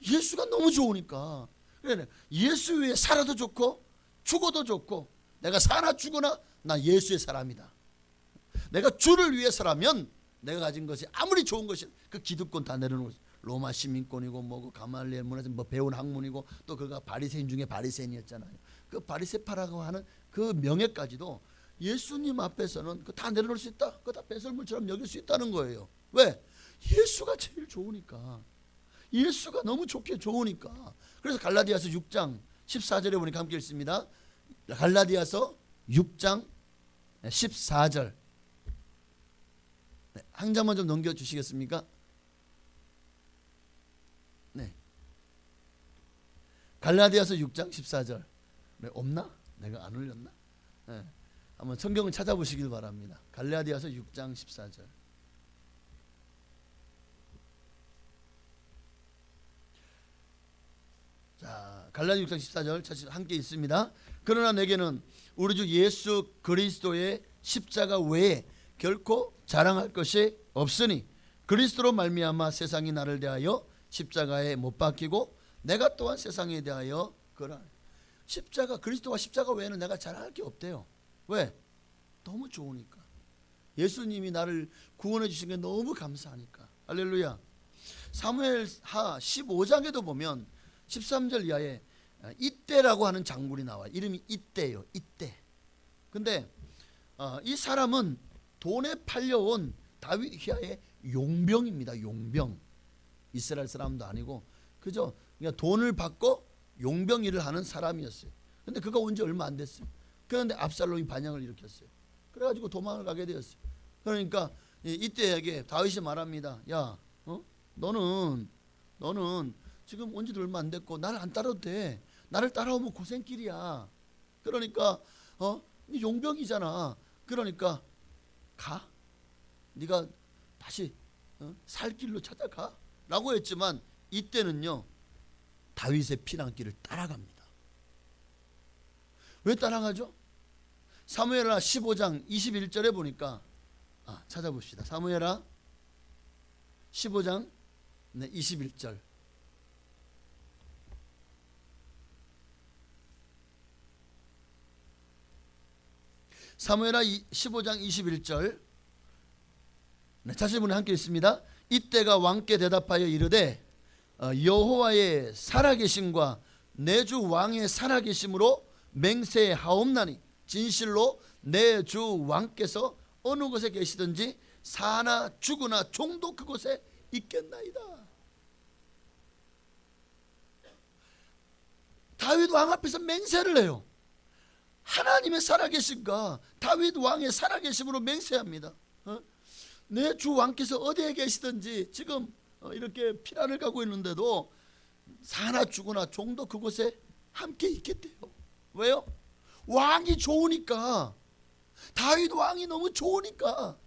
예수가 너무 좋으니까. 그래, 예수 위에 살아도 좋고 죽어도 좋고, 내가 사나 죽으나 나 예수의 사람이다. 내가 주를 위해서라면 내가 가진 것이 아무리 좋은 것이 그 기득권 다 내려놓고, 로마 시민권이고 뭐고 가말리엘 문화에서 뭐 배운 학문이고 또 그가 바리새인 중에 바리새인이었잖아요. 그 바리새파라고 하는 그 명예까지도 예수님 앞에서는 그 다 내려놓을 수 있다. 그거 다 배설물처럼 여길 수 있다는 거예요. 왜? 예수가 제일 좋으니까. 예수가 너무 좋으니까. 그래서 갈라디아서 6장 14절에 보니까 함께 읽습니다. 갈라디아서 6장 14절. 네, 한 장만 좀 넘겨주시겠습니까? 네. 갈라디아서 6장 14절. 네, 없나? 내가 안 올렸나? 네. 한번 성경을 찾아보시길 바랍니다. 갈라디아서 6장 14절. 자, 갈라디아 6장 14절 함께 있습니다. 그러나 내게는 우리 주 예수 그리스도의 십자가 외에 결코 자랑할 것이 없으니 그리스도로 말미암아 세상이 나를 대하여 십자가에 못 박히고 내가 또한 세상에 대하여 그러나 십자가, 그리스도와 십자가 외에는 내가 자랑할 게 없대요. 왜? 너무 좋으니까. 예수님이 나를 구원해 주신 게 너무 감사하니까. 할렐루야. 사무엘하 15장에도 보면 13절 이하에 이때라고 하는 장군이 나와요. 이름이 이때예요. 이때. 근데 이 사람은 돈에 팔려온 다윗 휘하의 용병입니다. 용병. 이스라엘 사람도 아니고 그저 그냥 돈을 받고 용병 일을 하는 사람이었어요. 근데 그가 온 지 얼마 안 됐어요. 그런데 압살롬이 반역을 일으켰어요. 그래가지고 도망을 가게 되었어요. 그러니까 이때에게 다윗이 말합니다. 야, 너는 지금 온 지도 얼마 안 됐고 나를 안 따라도 돼. 나를 따라오면 고생길이야. 그러니까 네 용병이잖아. 그러니까 가. 네가 다시 살 길로 찾아가. 라고 했지만 이때는요 다윗의 피난길을 따라갑니다. 왜 따라가죠? 사무엘하 15장 21절에 보니까 찾아봅시다. 사무엘하 15장 21절. 사무엘하 15장 21절. 자신분이 함께 있습니다. 이때가 왕께 대답하여 이르되 여호와의 살아계심과 내 주 왕의 살아계심으로 맹세하옵나니 진실로 내 주 왕께서 어느 곳에 계시든지 사나 죽으나 종도 그곳에 있겠나이다. 다윗 왕 앞에서 맹세를 해요. 하나님의 살아계심과 다윗 왕의 살아계심으로 맹세합니다. 내 주 왕께서 어디에 계시든지 지금 이렇게 피난을 가고 있는데도 사나 죽으나 종도 그곳에 함께 있겠대요. 왜요? 왕이 좋으니까. 다윗 왕이 너무 좋으니까.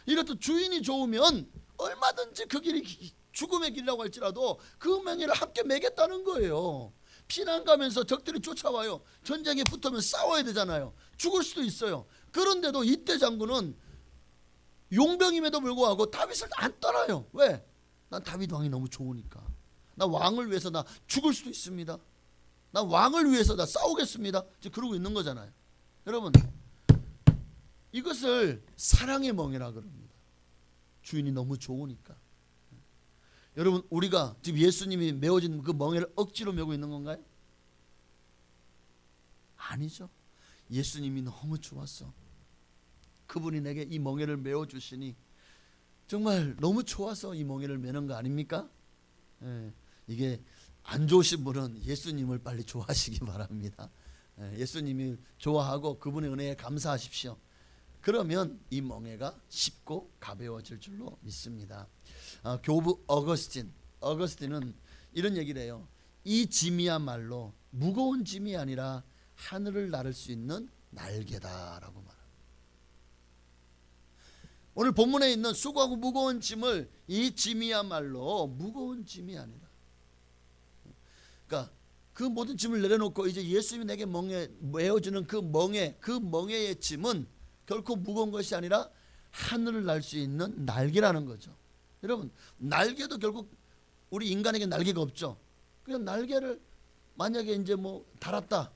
이렇듯 주인이 좋으면 얼마든지 그 길이 죽음의 길이라고 할지라도 그 명예를 함께 매겠다는 거예요. 피난 가면서 적들이 쫓아와요. 전쟁에 붙으면 싸워야 되잖아요. 죽을 수도 있어요. 그런데도 이때 장군은 용병임에도 불구하고 다윗을 안 떠나요. 왜? 난 다윗 왕이 너무 좋으니까. 나 왕을 위해서 나 죽을 수도 있습니다. 나 왕을 위해서 나 싸우겠습니다. 지금 그러고 있는 거잖아요. 여러분, 이것을 사랑의 멍에라 그럽니다. 주인이 너무 좋으니까. 여러분, 우리가 지금 예수님이 메어진 그 멍에를 억지로 메고 있는 건가요? 아니죠. 예수님이 너무 좋았어. 그분이 내게 이 멍에를 메어 주시니 정말 너무 좋아서 이 멍에를 메는 거 아닙니까? 이게 안 좋으신 분은 예수님을 빨리 좋아하시기 바랍니다. 예수님이 좋아하고 그분의 은혜에 감사하십시오. 그러면 이 멍에가 쉽고 가벼워질 줄로 믿습니다. 교부 어거스틴은 이런 얘기를 해요. 이 짐이야말로 무거운 짐이 아니라 하늘을 나를 수 있는 날개다라고 말합니다. 오늘 본문에 있는 수고하고 무거운 짐을 이 짐이야말로 무거운 짐이 아니라, 그러니까 그 모든 짐을 내려놓고 이제 예수님이 내게 멍에 메어주는 그 멍에의 짐은 결코 무거운 것이 아니라 하늘을 날 수 있는 날개라는 거죠. 여러분, 날개도 결국 우리 인간에게 날개가 없죠. 그냥 날개를 만약에 이제 뭐 달았다,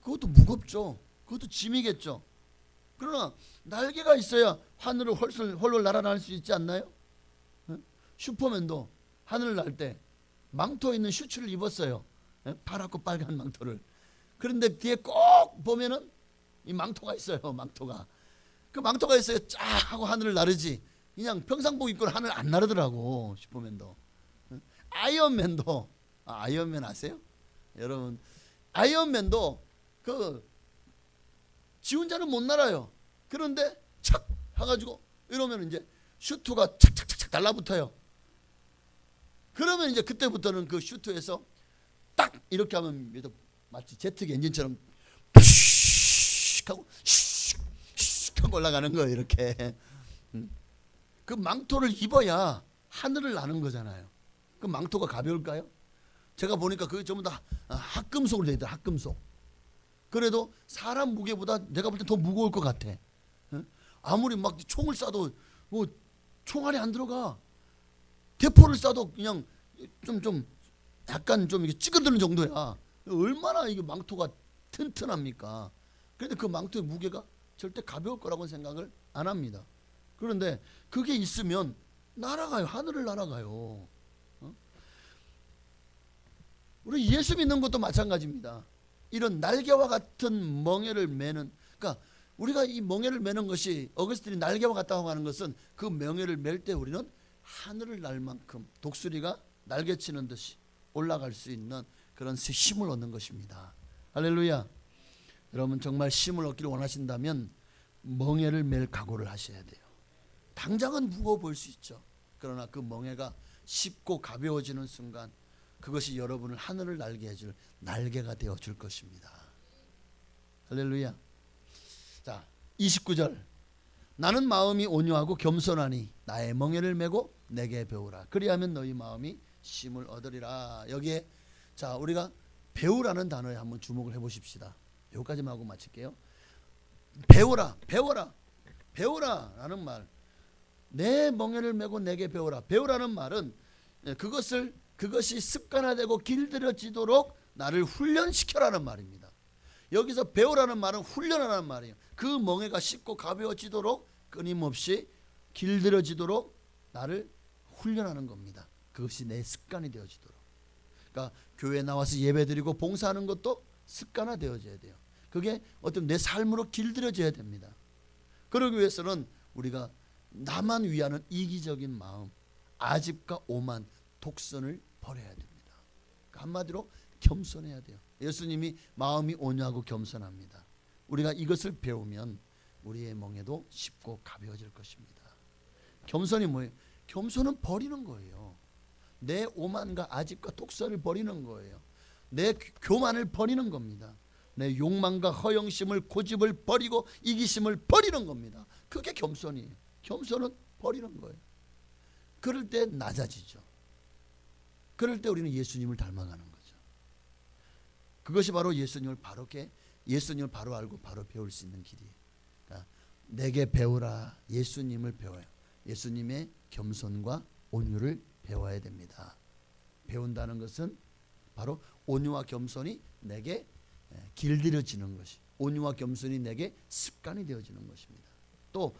그것도 무겁죠. 그것도 짐이겠죠. 그러나 날개가 있어야 하늘을 헐헐 날아날 수 있지 않나요? 슈퍼맨도 하늘을 날 때 망토에 있는 슈츠를 입었어요. 파랗고 빨간 망토를. 그런데 뒤에 꼭 보면은 이 망토가 있어요. 망토가. 그 망토가 있어야 쫙 하고 하늘을 나르지. 그냥 평상복 입고는 하늘 안 나르더라고. 슈퍼맨도. 아이언맨도. 아이언맨 아세요? 여러분, 아이언맨도 그 지 혼자는 못 날아요. 그런데 착 해가지고 이러면 이제 슈트가 착착착착 달라붙어요. 그러면 이제 그때부터는 그 슈트에서 딱 이렇게 하면 마치 제트기 엔진처럼 푸쉬 하고 슉 하고 올라가는 거예요. 이렇게. 그 망토를 입어야 하늘을 나는 거잖아요. 그 망토가 가벼울까요? 제가 보니까 그게 전부 다 합금속으로 되어 있더라. 합금속. 그래도 사람 무게보다 내가 볼 때 더 무거울 것 같아. 아무리 막 총을 쏴도 뭐 총알이 안 들어가. 대포를 쏴도 그냥 좀 약간 좀 이게 찌그러드는 정도야. 얼마나 이게 망토가 튼튼합니까? 그런데 그 망토의 무게가 절대 가벼울 거라고는 생각을 안 합니다. 그런데 그게 있으면 날아가요. 하늘을 날아가요. 우리 예수 믿는 것도 마찬가지입니다. 이런 날개와 같은 멍에를 매는, 그러니까 우리가 이 멍에를 매는 것이, 어거스틴이 날개와 같다고 하는 것은 그 멍에를 맬 때 우리는 하늘을 날 만큼 독수리가 날개치는 듯이 올라갈 수 있는 그런 힘을 얻는 것입니다. 할렐루야. 여러분, 정말 힘을 얻기를 원하신다면 멍에를 맬 각오를 하셔야 돼요. 당장은 무거워 보일 수 있죠. 그러나 그 멍에가 쉽고 가벼워지는 순간 그것이 여러분을 하늘을 날게 해줄 날개가 되어줄 것입니다. 할렐루야. 자, 29절. 나는 마음이 온유하고 겸손하니 나의 멍에를 메고 내게 배우라. 그리하면 너희 마음이 쉼을 얻으리라. 여기에 자 우리가 배우라는 단어에 한번 주목을 해보십시다. 여기까지만 하고 마칠게요. 배워라, 배워라, 배워라라는 말. 내 멍에를 메고 내게 배워라. 배우라는 말은 그것이 습관화되고 길들여지도록 나를 훈련시켜라는 말입니다. 여기서 배우라는 말은 훈련하라는 말이에요. 그 멍에가 쉽고 가벼워지도록 끊임없이 길들여지도록 나를 훈련하는 겁니다. 그것이 내 습관이 되어지도록. 그러니까 교회에 나와서 예배드리고 봉사하는 것도 습관화되어져야 돼요. 그게 어떤 내 삶으로 길들여져야 됩니다. 그러기 위해서는 우리가 나만 위하는 이기적인 마음, 아집과 오만, 독선을 버려야 됩니다. 그러니까 한마디로 겸손해야 돼요. 예수님이 마음이 온유하고 겸손합니다. 우리가 이것을 배우면 우리의 멍에도 쉽고 가벼워질 것입니다. 겸손이 뭐예요? 겸손은 버리는 거예요. 내 오만과 아집과 독선을 버리는 거예요. 내 교만을 버리는 겁니다. 내 욕망과 허영심을 고집을 버리고 이기심을 버리는 겁니다. 그게 겸손이에요. 겸손은 버리는 거예요. 그럴 때 낮아지죠. 그럴 때 우리는 예수님을 닮아가는 거죠. 그것이 바로 예수님을 바로 알고 바로 배울 수 있는 길이에요. 그러니까 내게 배우라. 예수님을 배워요. 예수님의 겸손과 온유를 배워야 됩니다. 배운다는 것은 바로 온유와 겸손이 내게 길들여지는 것이, 온유와 겸손이 내게 습관이 되어지는 것입니다. 또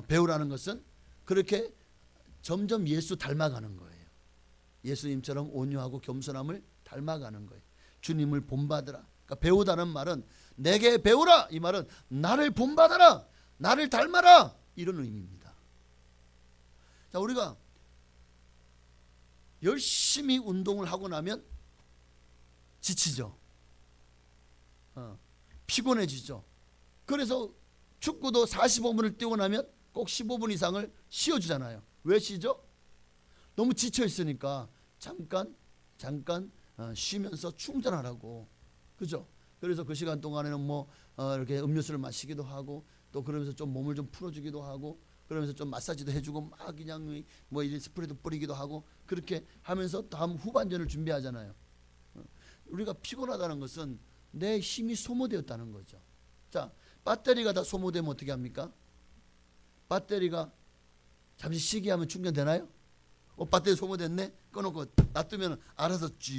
배우라는 것은 그렇게 점점 예수 닮아가는 거예요. 예수님처럼 온유하고 겸손함을 닮아가는 거예요. 주님을 본받으라. 그러니까 배우다는 말은 내게 배우라. 이 말은 나를 본받아라, 나를 닮아라, 이런 의미입니다. 자, 우리가 열심히 운동을 하고 나면 지치죠. 피곤해지죠. 그래서 축구도 45분을 뛰고 나면 꼭 15분 이상을 쉬어주잖아요. 왜 쉬죠? 너무 지쳐 있으니까 잠깐 쉬면서 충전하라고. 그죠? 그래서 그 시간 동안에는 이렇게 음료수를 마시기도 하고, 또 그러면서 좀 몸을 좀 풀어주기도 하고, 그러면서 좀 마사지도 해주고, 막 그냥 이런 스프레이도 뿌리기도 하고, 그렇게 하면서 다음 후반전을 준비하잖아요. 우리가 피곤하다는 것은 내 힘이 소모되었다는 거죠. 자, 배터리가 다 소모되면 어떻게 합니까? 배터리가 잠시 쉬게 하면 충전되나요? 배터리 소모됐네? 꺼놓고 놔두면 알아서 쭉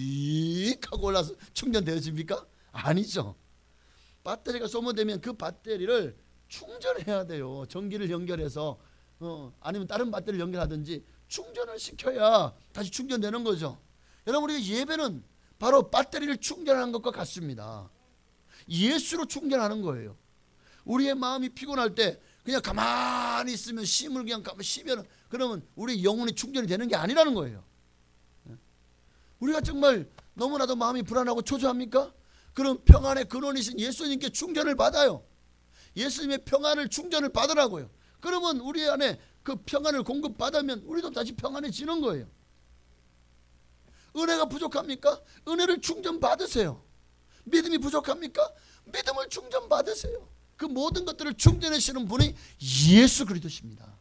하고 올라서 충전되어집니까? 아니죠. 배터리가 소모되면 그 배터리를 충전해야 돼요. 전기를 연결해서 아니면 다른 배터리를 연결하든지 충전을 시켜야 다시 충전되는 거죠. 여러분, 우리가 예배는 바로 배터리를 충전하는 것과 같습니다. 예수로 충전하는 거예요. 우리의 마음이 피곤할 때 그냥 가만히 있으면, 쉼을 그냥 가만히 쉬면, 그러면 우리 영혼이 충전이 되는 게 아니라는 거예요. 우리가 정말 너무나도 마음이 불안하고 초조합니까? 그럼 평안의 근원이신 예수님께 충전을 받아요. 예수님의 평안을 충전을 받으라고요. 그러면 우리 안에 그 평안을 공급받으면 우리도 다시 평안해지는 거예요. 은혜가 부족합니까? 은혜를 충전 받으세요. 믿음이 부족합니까? 믿음을 충전 받으세요. 그 모든 것들을 충전하시는 분이 예수 그리스도십니다.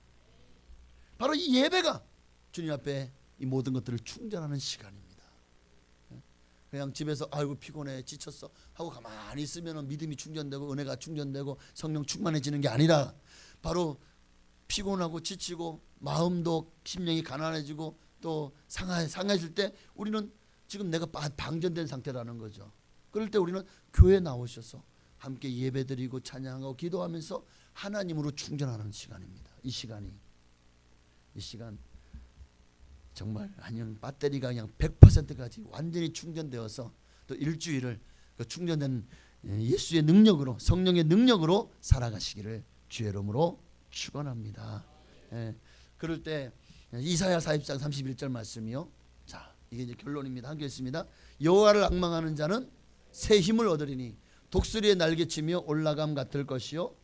바로 이 예배가 주님 앞에 이 모든 것들을 충전하는 시간입니다. 그냥 집에서 아이고 피곤해 지쳤어 하고 가만히 있으면 믿음이 충전되고 은혜가 충전되고 성령 충만해지는 게 아니라, 바로 피곤하고 지치고 마음도 심령이 가난해지고 또 상해질 때 우리는 지금 내가 방전된 상태라는 거죠. 그럴 때 우리는 교회에 나오셔서 함께 예배드리고 찬양하고 기도하면서 하나님으로 충전하는 시간입니다. 이 시간 정말 아니면 배터리가 그냥 100%까지 완전히 충전되어서 또 일주일을 그 충전된 예수의 능력으로, 성령의 능력으로 살아가시기를 주의 이름으로 축원합니다. 그럴 때 이사야 40장 31절 말씀이요. 자, 이게 이제 결론입니다. 함께 읽습니다. 여호와를 앙망하는 자는 새 힘을 얻으리니 독수리의 날개치며 올라감 같을 것이요,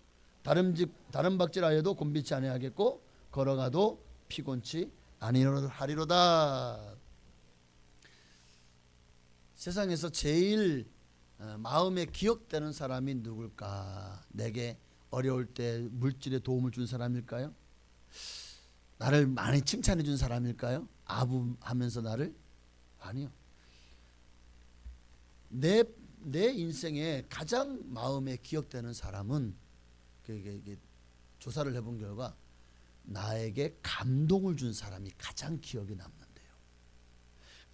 다른 박질하여도 곤비치 아니하겠고 걸어가도 피곤치 아니하리로다. 세상에서 제일 마음에 기억되는 사람이 누굴까? 내게 어려울 때 물질에 도움을 준 사람일까요? 나를 많이 칭찬해 준 사람일까요? 아부하면서 나를 아니요. 내 인생에 가장 마음에 기억되는 사람은 이게 조사를 해본 결과 나에게 감동을 준 사람이 가장 기억에 남는데요.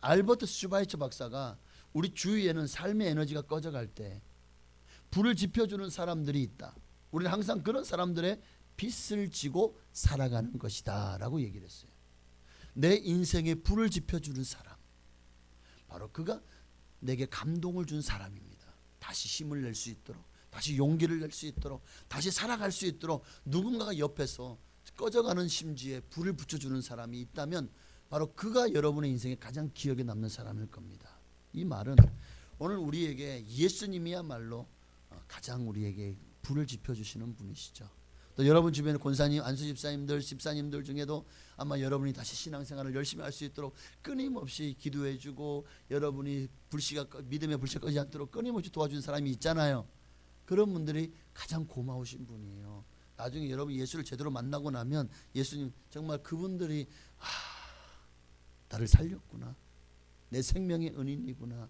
알버트 슈바이처 박사가 우리 주위에는 삶의 에너지가 꺼져갈 때 불을 지펴주는 사람들이 있다. 우리는 항상 그런 사람들의 빛을 지고 살아가는 것이다 라고 얘기를 했어요. 내 인생에 불을 지펴주는 사람, 바로 그가 내게 감동을 준 사람입니다. 다시 힘을 낼 수 있도록, 다시 용기를 낼 수 있도록, 다시 살아갈 수 있도록 누군가가 옆에서 꺼져가는 심지에 불을 붙여주는 사람이 있다면 바로 그가 여러분의 인생에 가장 기억에 남는 사람일 겁니다. 이 말은 오늘 우리에게 예수님이야말로 가장 우리에게 불을 지펴주시는 분이시죠. 또 여러분 주변에 권사님, 안수 집사님들, 집사님들 중에도 아마 여러분이 다시 신앙생활을 열심히 할 수 있도록 끊임없이 기도해주고 여러분이 믿음의 불씨가 꺼지지 않도록 끊임없이 도와주는 사람이 있잖아요. 그런 분들이 가장 고마우신 분이에요. 나중에 여러분 예수를 제대로 만나고 나면 예수님 정말 그분들이 나를 살렸구나, 내 생명의 은인이구나,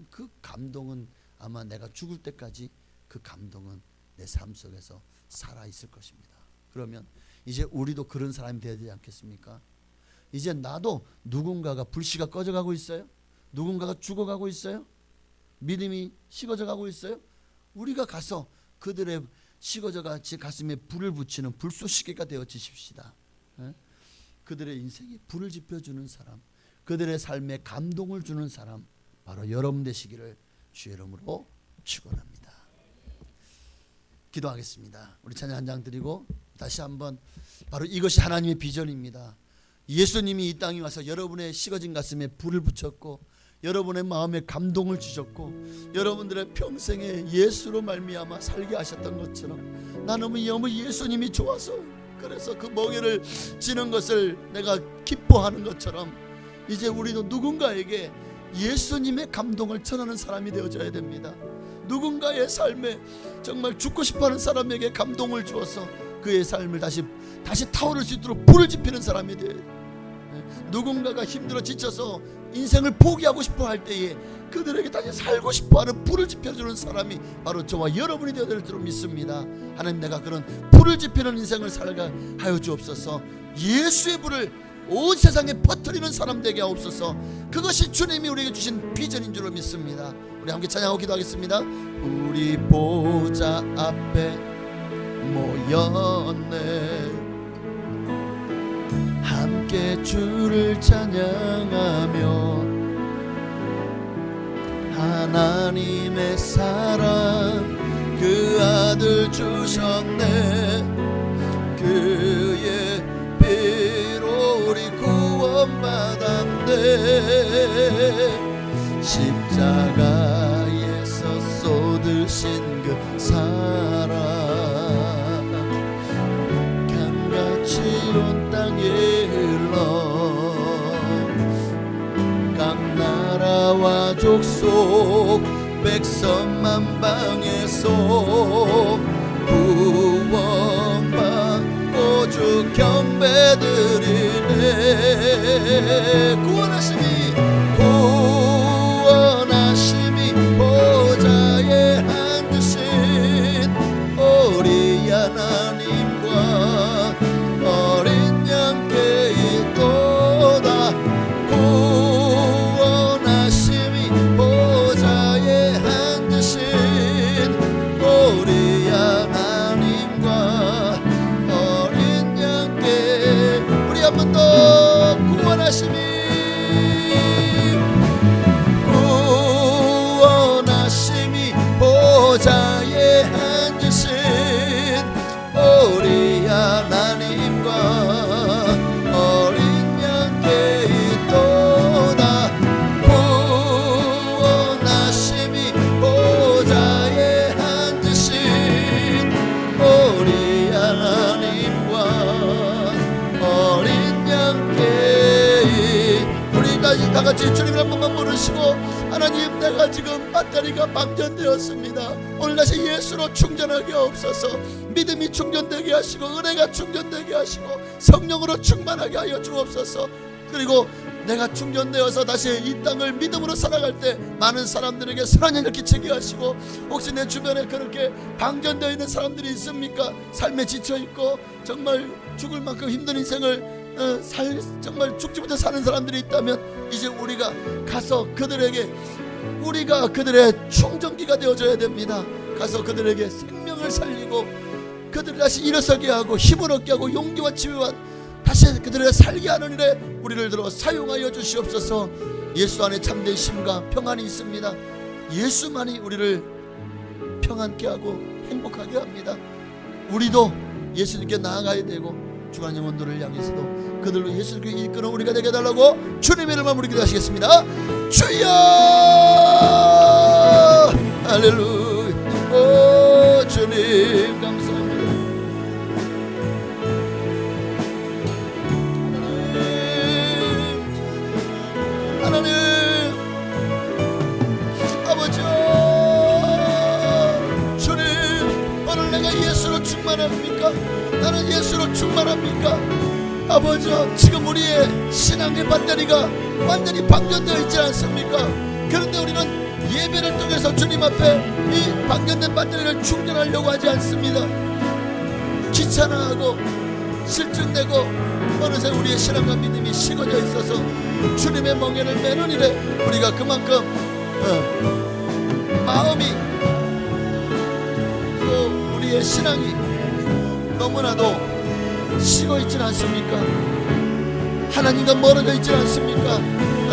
그 감동은 아마 내가 죽을 때까지 그 감동은 내 삶 속에서 살아있을 것입니다. 그러면 이제 우리도 그런 사람이 되어야 되지 않겠습니까? 이제 나도 누군가가 불씨가 꺼져가고 있어요? 누군가가 죽어가고 있어요? 믿음이 식어져가고 있어요? 우리가 가서 그들의 식어져가지 가슴에 불을 붙이는 불쏘시개가 되어지십시다. 그들의 인생에 불을 지펴주는 사람, 그들의 삶에 감동을 주는 사람, 바로 여러분 되시기를 주의 이름으로 축원합니다. 기도하겠습니다. 우리 찬양 한 장 드리고 다시 한번 바로 이것이 하나님의 비전입니다. 예수님이 이 땅에 와서 여러분의 식어진 가슴에 불을 붙였고 여러분의 마음에 감동을 주셨고 여러분들의 평생에 예수로 말미암아 살게 하셨던 것처럼 나는 너무 예수님이 좋아서 그래서 그 멍에를 지는 것을 내가 기뻐하는 것처럼 이제 우리도 누군가에게 예수님의 감동을 전하는 사람이 되어져야 됩니다. 누군가의 삶에 정말 죽고 싶어하는 사람에게 감동을 주어서 그의 삶을 다시 타오를 수 있도록 불을 지피는 사람이 돼요. 누군가가 힘들어 지쳐서 인생을 포기하고 싶어 할 때에 그들에게 다시 살고 싶어하는 불을 지펴주는 사람이 바로 저와 여러분이 되어야 될 줄 믿습니다. 하나님, 내가 그런 불을 지피는 인생을 살게 하여 주옵소서. 예수의 불을 온 세상에 퍼뜨리는 사람 되게 하옵소서. 그것이 주님이 우리에게 주신 비전인 줄 믿습니다. 우리 함께 찬양하고 기도하겠습니다. 우리 보좌 앞에 모였네, 함께 주를 찬양하며 하나님의 사랑 그 아들 주셨네, 그의 피로 우리 구원받았네, 십자가에서 쏟으신 그 사랑 강같이 온 땅에 흘러 각 나라와 족속 백성만방에서 구원받고 주 경배드리네. 구원하심이 보좌에 앉으신 우리 하나님과 어린 양께 있도다. 구원하심이 보좌에 앉으신 우리 하나님과 어린 양께 우리 한 번 더 구원하심이 보좌에 앉으신 우리 하나님과 어린 양께 있도다. 구원하심이 보좌에 앉으신 우리 하나님과 어린 양께 우리 다 같이 주님을 한 번만 부르시고, 하나님, 내가 지금 배터리가 방전되었습니다. 오늘 다시 예수로 충전하게 하옵소서. 믿음이 충전되게 하시고 은혜가 충전되게 하시고 성령으로 충만하게 하여 주옵소서. 그리고 내가 충전되어서 다시 이 땅을 믿음으로 살아갈 때 많은 사람들에게 선한 영향을 끼치게 하시고, 혹시 내 주변에 그렇게 방전되어 있는 사람들이 있습니까? 삶에 지쳐있고 정말 죽을 만큼 힘든 인생을 정말 죽지 못해 사는 사람들이 있다면, 이제 우리가 가서 그들에게, 우리가 그들의 충전기가 되어줘야 됩니다. 가서 그들에게 생명을 살리고 그들을 다시 일어서게 하고 힘을 얻게 하고 용기와 지혜와 다시 그들을 살게 하는 일에 우리를 들어 사용하여 주시옵소서. 예수 안에 참된 쉼과 평안이 있습니다. 예수만이 우리를 평안케 하고 행복하게 합니다. 우리도 예수님께 나아가야 되고 주간 영혼들을 향해서도 그들로 예수님께 이끄는 우리가 되게 해달라고 주님의 이름으로 우리 기도하시겠습니다. 주여 할렐루야. 오 주님 감사합니다. 하나님 아버지, 주님 오늘 내가 예수로 충만합니까? 나는 예수로 충만합니까? 아버지, 지금 우리의 신앙의 배터리가 완전히 방전되어 있지 않습니까? 그런데 우리는 예배를 통해서 주님 앞에 이 방전된 배터리를 충전하려고 하지 않습니다. 귀찮아하고 실증내고 어느새 우리의 신앙과 믿음이 식어져 있어서 주님의 멍에를 매는 일에 우리가 그만큼 마음이 또 우리의 신앙이 너무나도 식어 있지는 않습니까? 하나님과 멀어져 있지는 않습니까?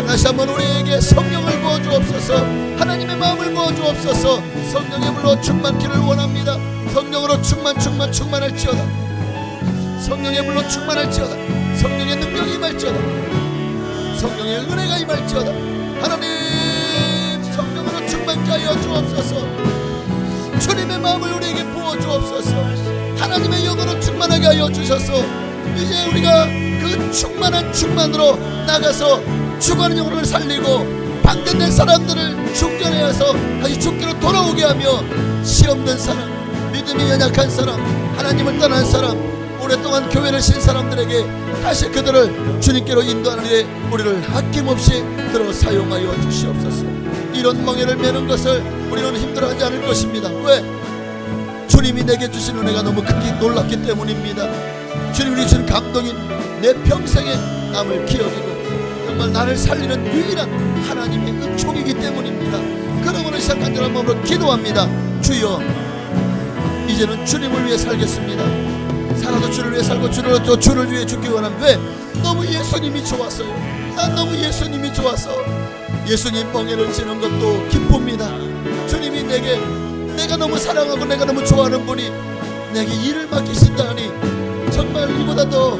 다시 한번 우리에게 성령을 부어주옵소서. 하나님의 마음을 부어주옵소서. 성령의 물로 충만키를 원합니다. 성령으로 충만할지어다. 성령의 물로 충만할지어다. 성령의 능력이 임할지어다. 성령의 은혜가 임할지어다. 하나님 성령으로 충만케 하여 주옵소서. 주님의 마음을 우리에게 부어주옵소서. 하나님의 영으로 충만하게 하여 주셔서 이제 우리가 그 충만으로 나가서 죽어가는 영혼을 살리고 방전된 사람들을 충전하여서 다시 죽기로 돌아오게 하며, 시험된 사람, 믿음이 연약한 사람, 하나님을 떠난 사람, 오랫동안 교회를 신 사람들에게 다시 그들을 주님께로 인도하는 일에 우리를 아낌없이 들어 사용하여 주시옵소서. 이런 멍에를 매는 것을 우리는 힘들어하지 않을 것입니다. 왜? 주님이 내게 주신 은혜가 너무 크기 놀랍기 때문입니다. 주님이 주신 감동이 내 평생에 남을 기억이고 정말 나를 살리는 유일한 하나님의 은총이기 때문입니다. 그러므로 시작한 자는 마음으로 기도합니다. 주여, 이제는 주님을 위해 살겠습니다. 살아도 주를 위해 살고 주를 또 주를 위해 죽기 원합니다. 왜? 너무 예수님이 좋았어요. 난 너무 예수님이 좋아서 예수님 멍에를 지는 것도 기쁩니다. 주님이 내가 너무 사랑하고 내가 너무 좋아하는 분이 내게 일을 맡기신다니 정말 이보다 더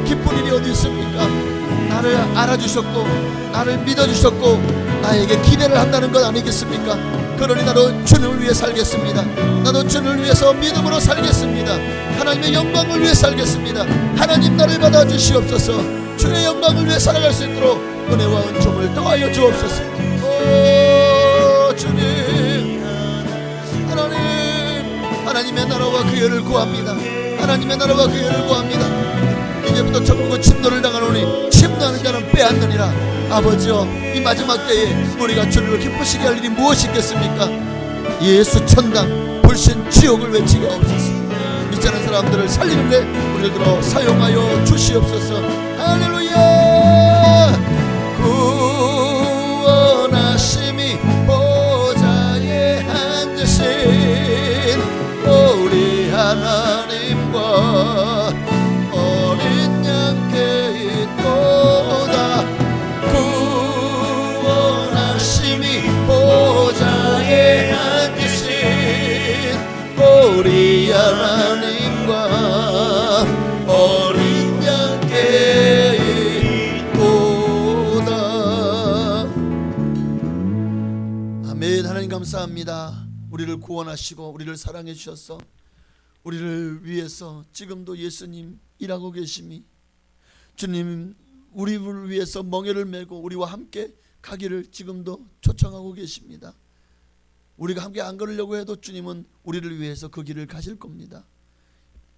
기쁜 일이 어디 있습니까? 나를 알아주셨고 나를 믿어주셨고 나에게 기대를 한다는 것 아니겠습니까? 그러니 나도 주님을 위해 살겠습니다. 나도 주님을 위해서 믿음으로 살겠습니다. 하나님의 영광을 위해 살겠습니다. 하나님 나를 받아주시옵소서. 주의 영광을 위해 살아갈 수 있도록 은혜와 은총을 더하여 주옵소서. 오 주님, 하나님의 나라와 그 의를 구합니다. 하나님의 나라와 그 의를 구합니다. 이제부터 천국은 침노를 당하노니 침노하는 자는 빼앗느니라. 아버지여, 이 마지막 때에 우리가 주를 기쁘시게 할 일이 무엇이 있겠습니까? 예수 천당 불신 지옥을 외치게 하옵소서. 믿지 않는 사람들을 살리는 데 우리를 들어 사용하여 주시옵소서. 할렐루야. 구원하심이 보좌에 앉으신 우리 하나님과 어린 양께 있도다. 구원하심이 보좌에 앉으신 우리 하나님과 어린 양께 있도다. 아멘. 하나님 감사합니다. 우리를 구원하시고 우리를 사랑해 주셔서 우리를 위해서 지금도 예수님 일하고 계심이, 주님 우리를 위해서 멍에를 메고 우리와 함께 가기를 지금도 초청하고 계십니다. 우리가 함께 안 걸으려고 해도 주님은 우리를 위해서 그 길을 가실 겁니다.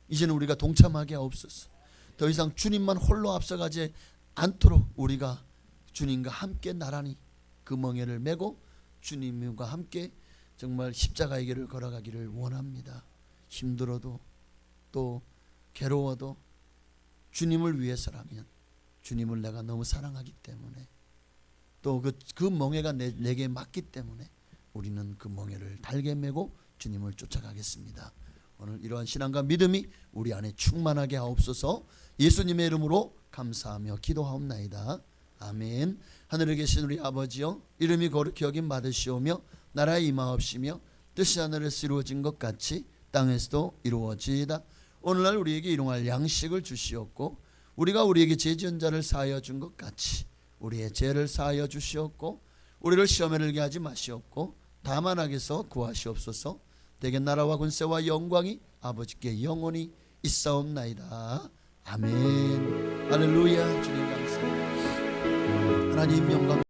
이제는 우리가 동참하게 하옵소서. 더 이상 주님만 홀로 앞서가지 않도록 우리가 주님과 함께 나란히 그 멍에를 메고 주님과 함께 정말 십자가의 길을 걸어가기를 원합니다. 힘들어도 또 괴로워도 주님을 위해서라면, 주님을 내가 너무 사랑하기 때문에, 또 그 멍에가 내게 맞기 때문에 우리는 그 멍에를 달게 메고 주님을 쫓아가겠습니다. 오늘 이러한 신앙과 믿음이 우리 안에 충만하게 하옵소서. 예수님의 이름으로 감사하며 기도하옵나이다. 아멘. 하늘에 계신 우리 아버지여, 이름이 거룩히 여김 받으시오며 나라의 임하옵시며 뜻이 하늘에서 이루어진 것 같이 땅에서도 이루어지이다. 오늘날 우리에게 일용할 양식을 주시옵고, 우리가 우리에게 죄 지은 자를 사하여 준 것 같이 우리의 죄를 사하여 주시옵고, 우리를 시험에 들게 하지 마시옵고 다만 악에서 구하시옵소서. 대개 나라와 권세와 영광이 아버지께 영원히 있사옵나이다. 아멘. 할렐루야. 주님 감사합니다. 하나님 영광